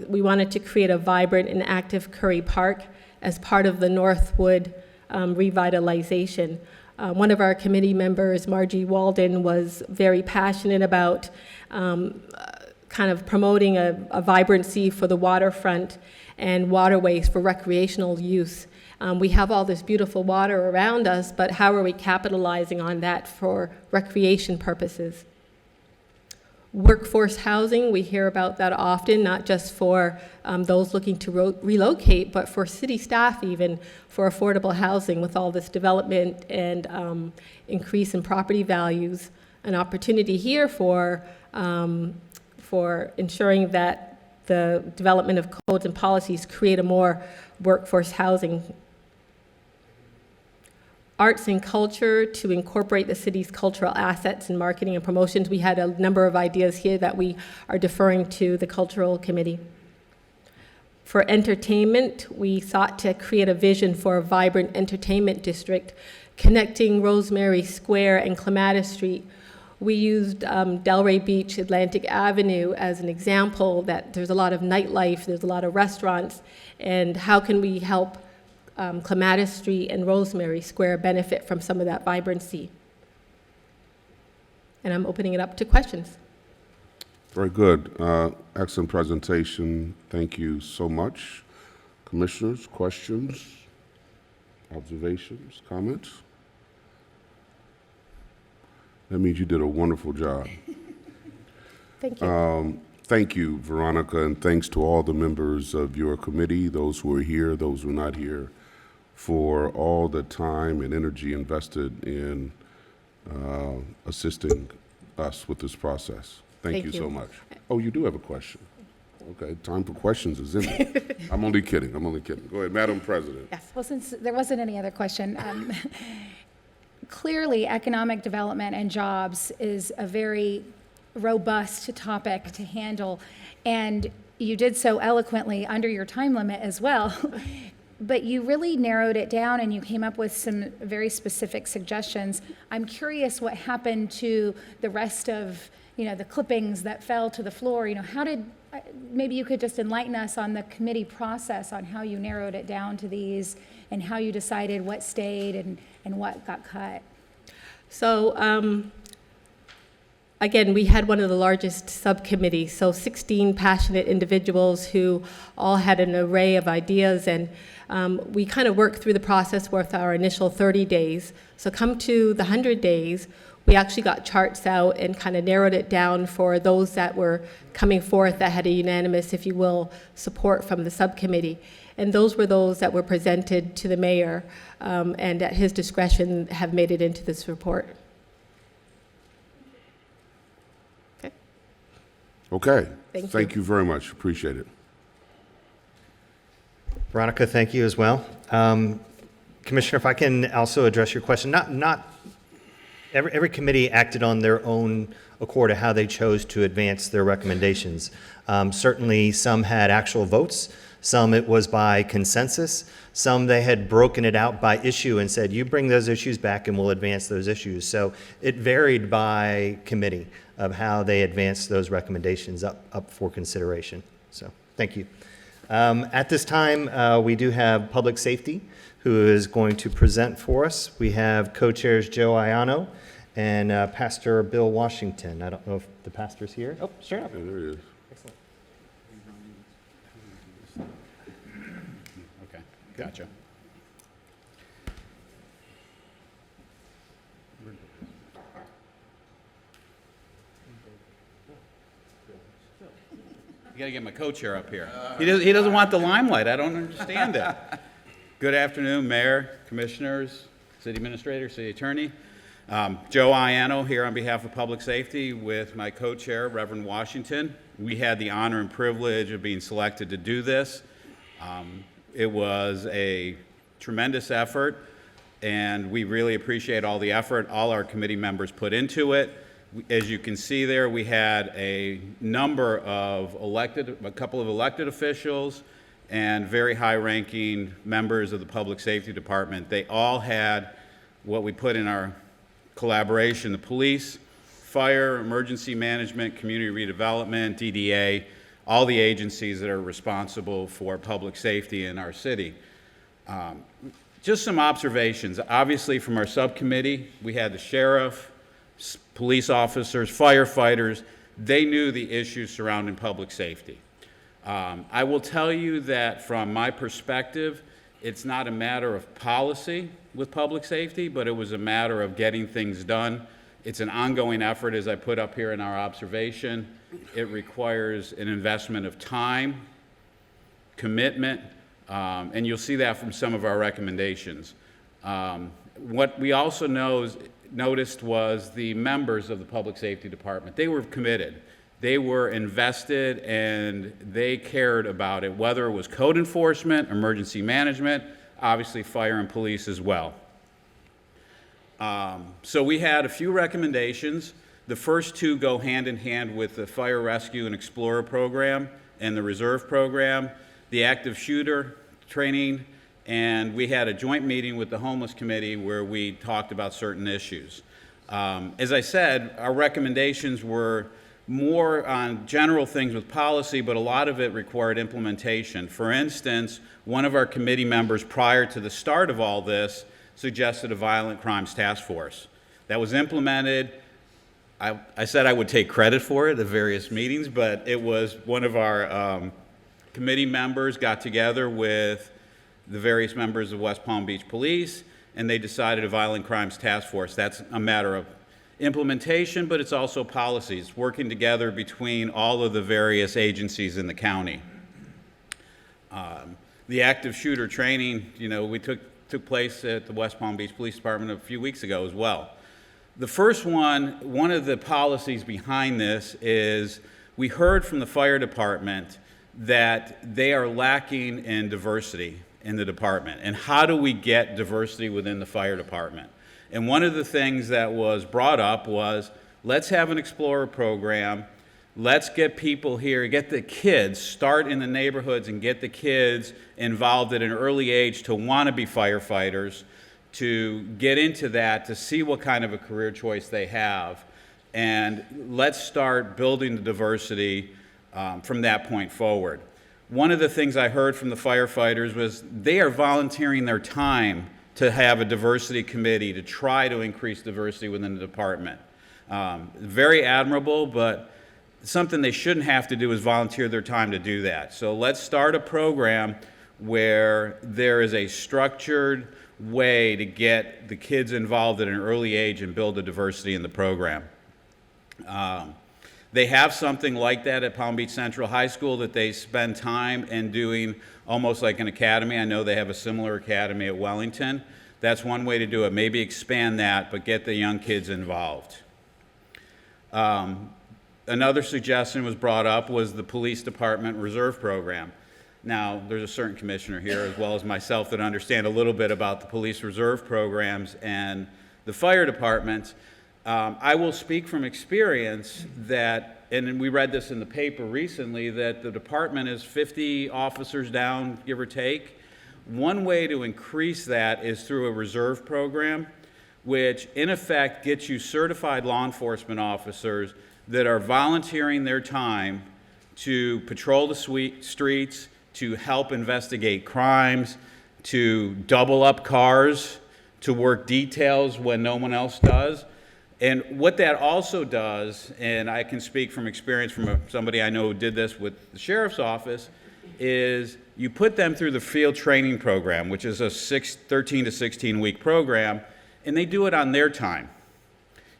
we wanted to create a vibrant and active Curry Park as part of the Northwood revitalization. One of our committee members, Margie Walden, was very passionate about kind of promoting a vibrancy for the waterfront and waterways for recreational use. We have all this beautiful water around us, but how are we capitalizing on that for recreation purposes? Workforce housing, we hear about that often, not just for those looking to relocate, but for city staff even, for affordable housing with all this development and increase in property values. An opportunity here for ensuring that the development of codes and policies create a more workforce housing. Arts and culture, to incorporate the city's cultural assets in marketing and promotions. We had a number of ideas here that we are deferring to the cultural committee. For entertainment, we sought to create a vision for a vibrant entertainment district connecting Rosemary Square and Clematis Street. We used Delray Beach, Atlantic Avenue as an example that there's a lot of nightlife, there's a lot of restaurants, and how can we help Clematis Street and Rosemary Square benefit from some of that vibrancy? And I'm opening it up to questions. Very good. Excellent presentation. Thank you so much. Commissioners, questions, observations, comments? That means you did a wonderful job. Thank you. Thank you, Veronica, and thanks to all the members of your committee, those who are here, those who are not here, for all the time and energy invested in assisting us with this process. Thank you so much. Oh, you do have a question. Okay, time for questions is in there. I'm only kidding. Go ahead, Madam President. Yes, well, since there wasn't any other question, clearly economic development and jobs is a very robust topic to handle, and you did so eloquently under your time limit as well. But you really narrowed it down and you came up with some very specific suggestions. I'm curious what happened to the rest of, the clippings that fell to the floor. How did, maybe you could just enlighten us on the committee process on how you narrowed it down to these and how you decided what stayed and what got cut. So, again, we had one of the largest subcommittees, so 16 passionate individuals who all had an array of ideas, and We kind of worked through the process with our initial 30 days. So come to the 100 days, we actually got charts out and kind of narrowed it down for those that were coming forth that had a unanimous, if you will, support from the subcommittee. And those were those that were presented to the mayor and at his discretion have made it into this report. Okay. Okay. Thank you. You very much. Appreciate it. Veronica, thank you as well. Commissioner, if I can also address your question, not every committee acted on their own accord of how they chose to advance their recommendations. Certainly, some had actual votes. Some it was by consensus. Some they had broken it out by issue and said, you bring those issues back and we'll advance those issues. So it varied by committee of how they advanced those recommendations up for consideration. So thank you. At this time, we do have Public Safety, who is going to present for us. We have co-chairs Joe Iano and Pastor Bill Washington. I don't know if the pastor's here. Oh, sure. Yeah, there he is. Excellent. Okay, gotcha. You gotta get my co-chair up here. He doesn't want the limelight. I don't understand it. Good afternoon, Mayor, Commissioners, City Administrator, City Attorney. Joe Iano here on behalf of Public Safety with my co-chair, Reverend Washington. We had the honor and privilege of being selected to do this. It was a tremendous effort, and we really appreciate all the effort all our committee members put into it. As you can see there, we had a couple of elected officials and very high-ranking members of the Public Safety Department. They all had what we put in our collaboration: the police, fire, emergency management, community redevelopment, DDA, all the agencies that are responsible for public safety in our city. Just some observations. Obviously, from our subcommittee, we had the sheriff, police officers, firefighters. They knew the issues surrounding public safety. I will tell you that from my perspective, it's not a matter of policy with public safety, but it was a matter of getting things done. It's an ongoing effort, as I put up here in our observation. It requires an investment of time, commitment, and you'll see that from some of our recommendations. What we also noticed was the members of the Public Safety Department. They were committed. They were invested, and they cared about it, whether it was code enforcement, emergency management, obviously fire and police as well. So we had a few recommendations. The first two go hand in hand with the Fire Rescue and Explorer program and the Reserve program, the active shooter training, and we had a joint meeting with the Homeless Committee where we talked about certain issues. As I said, our recommendations were more on general things with policy, but a lot of it required implementation. For instance, one of our committee members prior to the start of all this suggested a violent crimes task force. That was implemented. I said I would take credit for it at various meetings, but it was one of our committee members got together with the various members of West Palm Beach Police, and they decided a violent crimes task force. That's a matter of implementation, but it's also policies, working together between all of the various agencies in the county. The active shooter training, we took place at the West Palm Beach Police Department a few weeks ago as well. The first one of the policies behind this is we heard from the fire department that they are lacking in diversity in the department. And how do we get diversity within the fire department? And one of the things that was brought up was, let's have an Explorer program. Let's get people here, get the kids, start in the neighborhoods and get the kids involved at an early age to want to be firefighters, to get into that, to see what kind of a career choice they have. And let's start building the diversity from that point forward. One of the things I heard from the firefighters was they are volunteering their time to have a diversity committee to try to increase diversity within the department. Very admirable, but something they shouldn't have to do is volunteer their time to do that. So let's start a program where there is a structured way to get the kids involved at an early age and build a diversity in the program. They have something like that at Palm Beach Central High School that they spend time in doing almost like an academy. I know they have a similar academy at Wellington. That's one way to do it. Maybe expand that, but get the young kids involved. Another suggestion was brought up was the police department reserve program. Now, there's a certain commissioner here, as well as myself, that understand a little bit about the police reserve programs and the fire department. I will speak from experience that, and we read this in the paper recently, that the department is 50 officers down, give or take. One way to increase that is through a reserve program, which in effect gets you certified law enforcement officers that are volunteering their time to patrol the streets, to help investigate crimes, to double up cars, to work details when no one else does. And what that also does, and I can speak from experience from somebody I know who did this with the sheriff's office, is you put them through the field training program, which is a 13 to 16 week program, and they do it on their time.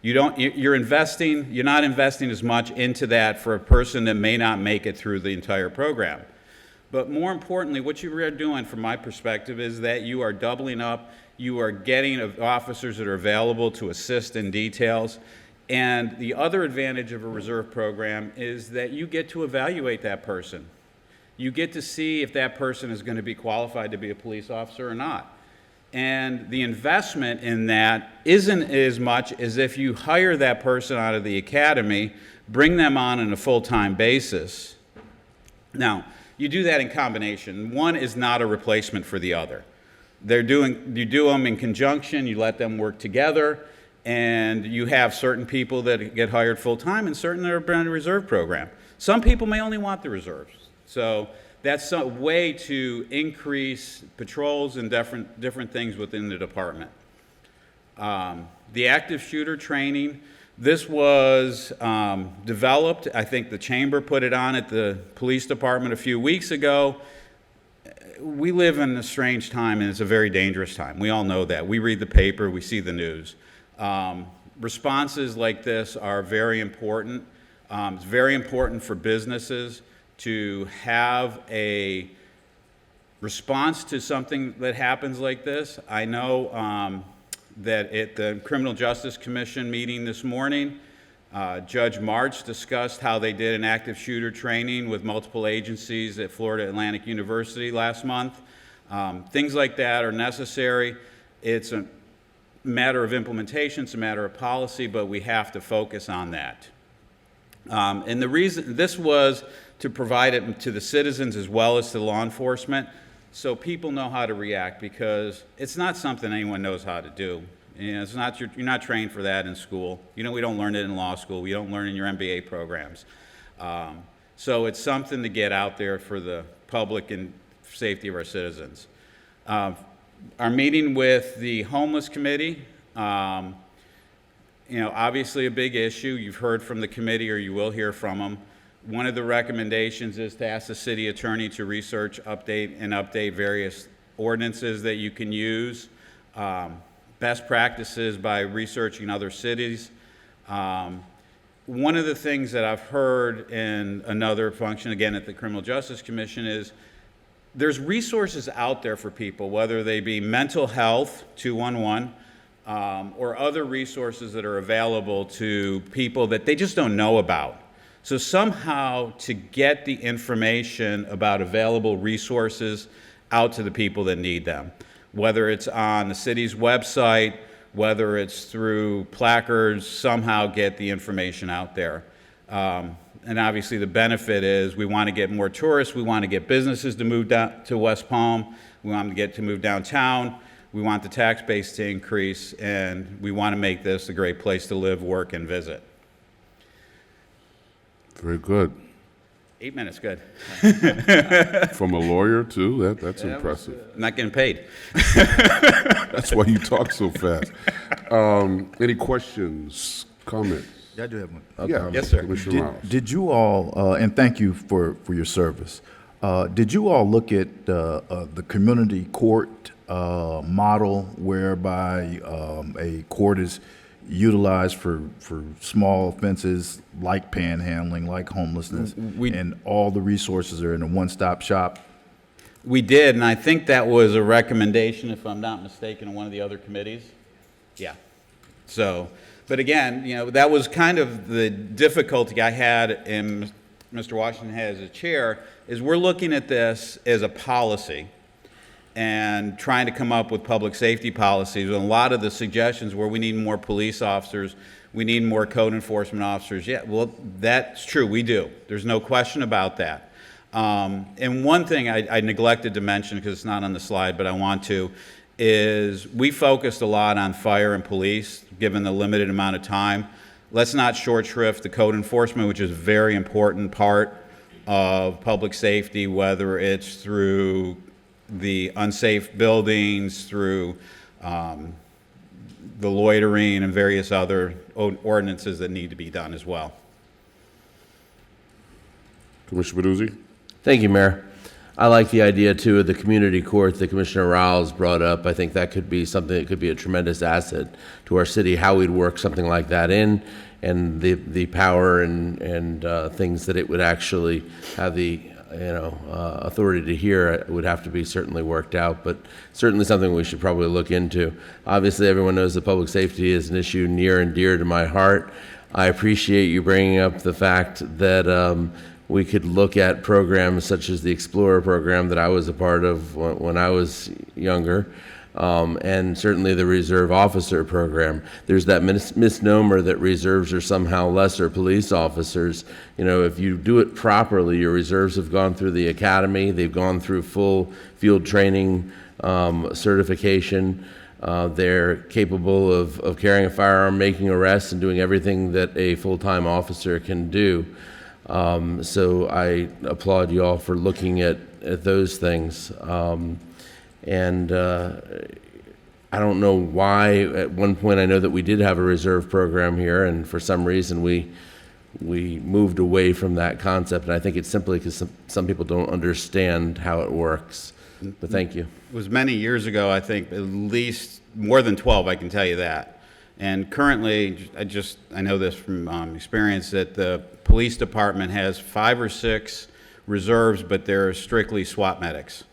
You're not investing as much into that for a person that may not make it through the entire program. But more importantly, what you are doing from my perspective is that you are doubling up, you are getting officers that are available to assist in details. And the other advantage of a reserve program is that you get to evaluate that person. You get to see if that person is going to be qualified to be a police officer or not. And the investment in that isn't as much as if you hire that person out of the academy, bring them on a full-time basis. Now, you do that in combination. One is not a replacement for the other. You do them in conjunction, you let them work together, and you have certain people that get hired full-time and certain that are in a reserve program. Some people may only want the reserves. So that's a way to increase patrols and different things within the department. The active shooter training, this was developed, I think the chamber put it on at the police department a few weeks ago. We live in a strange time, and it's a very dangerous time. We all know that. We read the paper, we see the news. Responses like this are very important. It's very important for businesses to have a response to something that happens like this. I know that at the Criminal Justice Commission meeting this morning, Judge March discussed how they did an active shooter training with multiple agencies at Florida Atlantic University last month. Things like that are necessary. It's a matter of implementation, it's a matter of policy, but we have to focus on that. And the reason this was to provide it to the citizens as well as to law enforcement, so people know how to react, because it's not something anyone knows how to do. You know, you're not trained for that in school. You know, we don't learn it in law school. We don't learn it in your MBA programs. So it's something to get out there for the public and safety of our citizens. Our meeting with the homeless committee, you know, obviously a big issue. You've heard from the committee, or you will hear from them. One of the recommendations is to ask the city attorney to research, update various ordinances that you can use. Best practices by researching other cities. One of the things that I've heard in another function, again at the Criminal Justice Commission, is there's resources out there for people, whether they be mental health, 211, or other resources that are available to people that they just don't know about. So somehow to get the information about available resources out to the people that need them, whether it's on the city's website, whether it's through placards, somehow get the information out there. And obviously the benefit is we want to get more tourists, we want to get businesses to move down to West Palm, we want them to move downtown, we want the tax base to increase, and we want to make this a great place to live, work, and visit. Very good. 8 minutes, good. From a lawyer, too? That's impressive. I'm not getting paid. That's why you talk so fast. Any questions, comments? Yeah, I do have one. Yeah. Yes, sir. Commissioner Miles. Did you all, and thank you for your service, Did you all look at the community court model whereby a court is utilized for small offenses like panhandling, like homelessness, and all the resources are in a one-stop shop? We did, and I think that was a recommendation, if I'm not mistaken, in one of the other committees. Yeah. So, but again, you know, that was kind of the difficulty I had, and Mr. Washington had as a chair, is we're looking at this as a policy and trying to come up with public safety policies. And a lot of the suggestions where we need more police officers, we need more code enforcement officers. Yeah, well, that's true, we do. There's no question about that. And one thing I neglected to mention, because it's not on the slide, but I want to, is we focused a lot on fire and police, given the limited amount of time. Let's not short shrift the code enforcement, which is a very important part of public safety, whether it's through the unsafe buildings, through the loitering and various other ordinances that need to be done as well. Commissioner Peduzzi? Thank you, Mayor. I like the idea, too, of the community court that Commissioner Riles brought up. I think that could be something that could be a tremendous asset to our city, how we'd work something like that in, and the power and things that it would actually have the authority to hear would have to be certainly worked out, but certainly something we should probably look into. Obviously, everyone knows that public safety is an issue near and dear to my heart. I appreciate you bringing up the fact that we could look at programs such as the Explorer program that I was a part of when I was younger, and certainly the Reserve Officer program. There's that misnomer that reserves are somehow lesser police officers. You know, if you do it properly, your reserves have gone through the academy, they've gone through full field training, certification. They're capable of carrying a firearm, making arrests, and doing everything that a full-time officer can do. So I applaud you all for looking at those things. I don't know why, at one point I know that we did have a reserve program here, and for some reason we moved away from that concept, and I think it's simply because some people don't understand how it works. But thank you. It was many years ago, I think, at least more than 12, I can tell you that. And currently, I know this from experience, that the police department has 5 or 6 reserves, but they're strictly SWAT medics.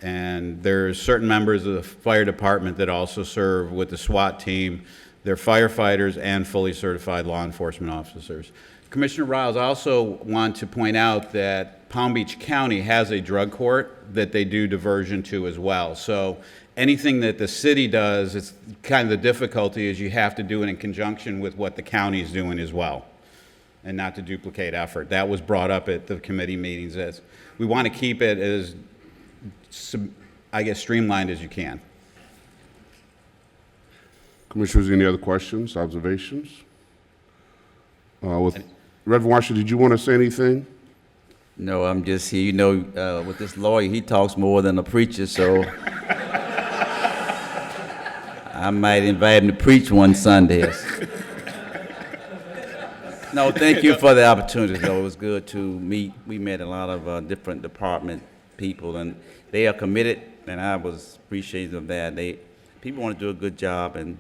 And there's certain members of the fire department that also serve with the SWAT team. They're firefighters and fully certified law enforcement officers. Commissioner Riles, I also want to point out that Palm Beach County has a drug court that they do diversion to as well. So anything that the city does, it's kind of the difficulty is you have to do it in conjunction with what the county is doing as well, and not to duplicate effort. That was brought up at the committee meetings. As we want to keep it as, I guess, streamlined as you can. Commissioners, any other questions, observations? Reverend Washington, did you want to say anything? No, I'm just here. You know, with this lawyer, he talks more than a preacher, so I might invite him to preach one Sunday. No, thank you for the opportunity, though. It was good to meet. We met a lot of different department people, and they are committed, and I was appreciative of that. People want to do a good job, and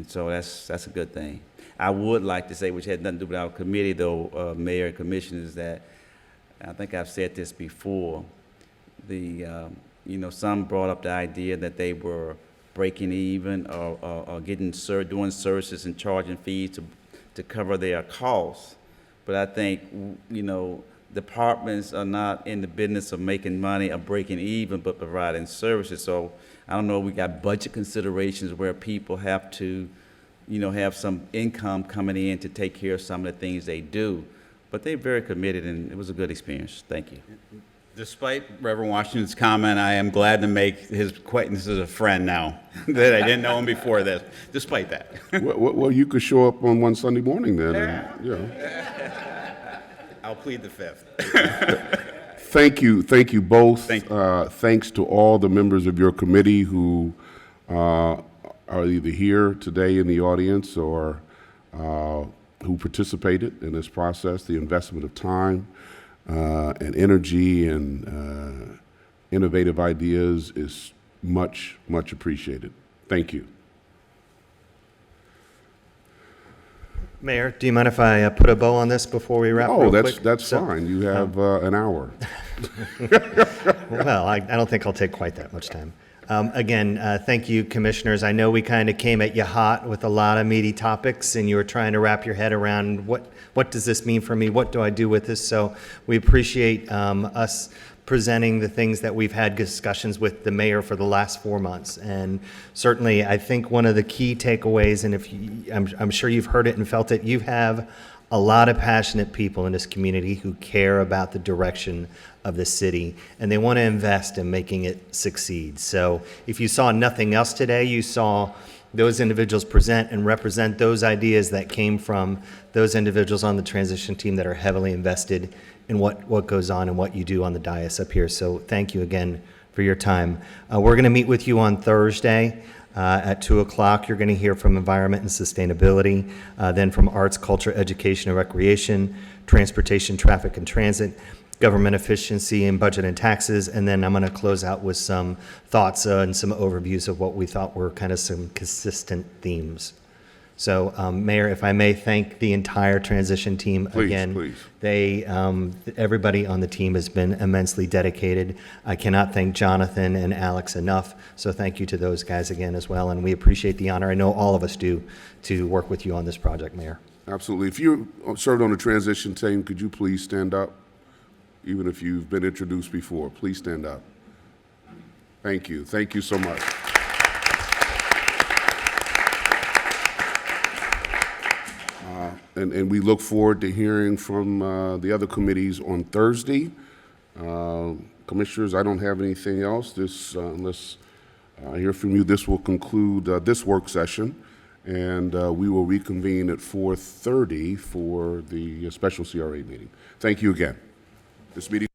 so that's a good thing. I would like to say, which had nothing to do with our committee, though, Mayor and Commissioners, that I think I've said this before. Some brought up the idea that they were breaking even or doing services and charging fees to cover their costs. But I think, departments are not in the business of making money or breaking even, but providing services. So I don't know, we got budget considerations where people have to, have some income coming in to take care of some of the things they do. But they're very committed, and it was a good experience. Thank you. Despite Reverend Washington's comment, I am glad to make his acquaintance as a friend now, that I didn't know him before this, despite that. Well, you could show up on one Sunday morning then. And, I'll plead the 5th. Thank you both. Thank you. Thanks to all the members of your committee who are either here today in the audience or who participated in this process, the investment of time. and energy and innovative ideas is much, much appreciated. Thank you. Mayor, do you mind if I put a bow on this before we wrap Oh, real that's, quick? that's So- fine. You have an hour. Well, I don't think I'll take quite that much time. Again, thank you, commissioners. I know we kind of came at you hot with a lot of meaty topics, and you were trying to wrap your head around what does this mean for me? What do I do with this? So we appreciate us presenting the things that we've had discussions with the mayor for the last 4 months. And certainly, I think one of the key takeaways, and if you, I'm sure you've heard it and felt it, you have a lot of passionate people in this community who care about the direction of the city, and they want to invest in making it succeed. So if you saw nothing else today, you saw those individuals present and represent those ideas that came from those individuals on the transition team that are heavily invested in what goes on and what you do on the dais up here. So thank you again for your time. We're going to meet with you on Thursday at 2 o'clock. You're going to hear from Environment and Sustainability, then from Arts, Culture, Education and Recreation, Transportation, Traffic and Transit, Government Efficiency and Budget and Taxes, and then I'm going to close out with some thoughts and some overviews of what we thought were kind of some consistent themes. So, Mayor, if I may thank the entire transition team again. Please. They, everybody on the team has been immensely dedicated. I cannot thank Jonathan and Alex enough, so thank you to those guys again as well, and we appreciate the honor, I know all of us do, to work with you on this project, Mayor. Absolutely. If you served on the transition team, could you please stand up? Even if you've been introduced before, please stand up. Thank you. Thank you so much. And we look forward to hearing from the other committees on Thursday. Commissioners, I don't have anything else. Unless I hear from you, this will conclude this work session, and we will reconvene at 4:30 for the special CRA meeting. Thank you again. This meeting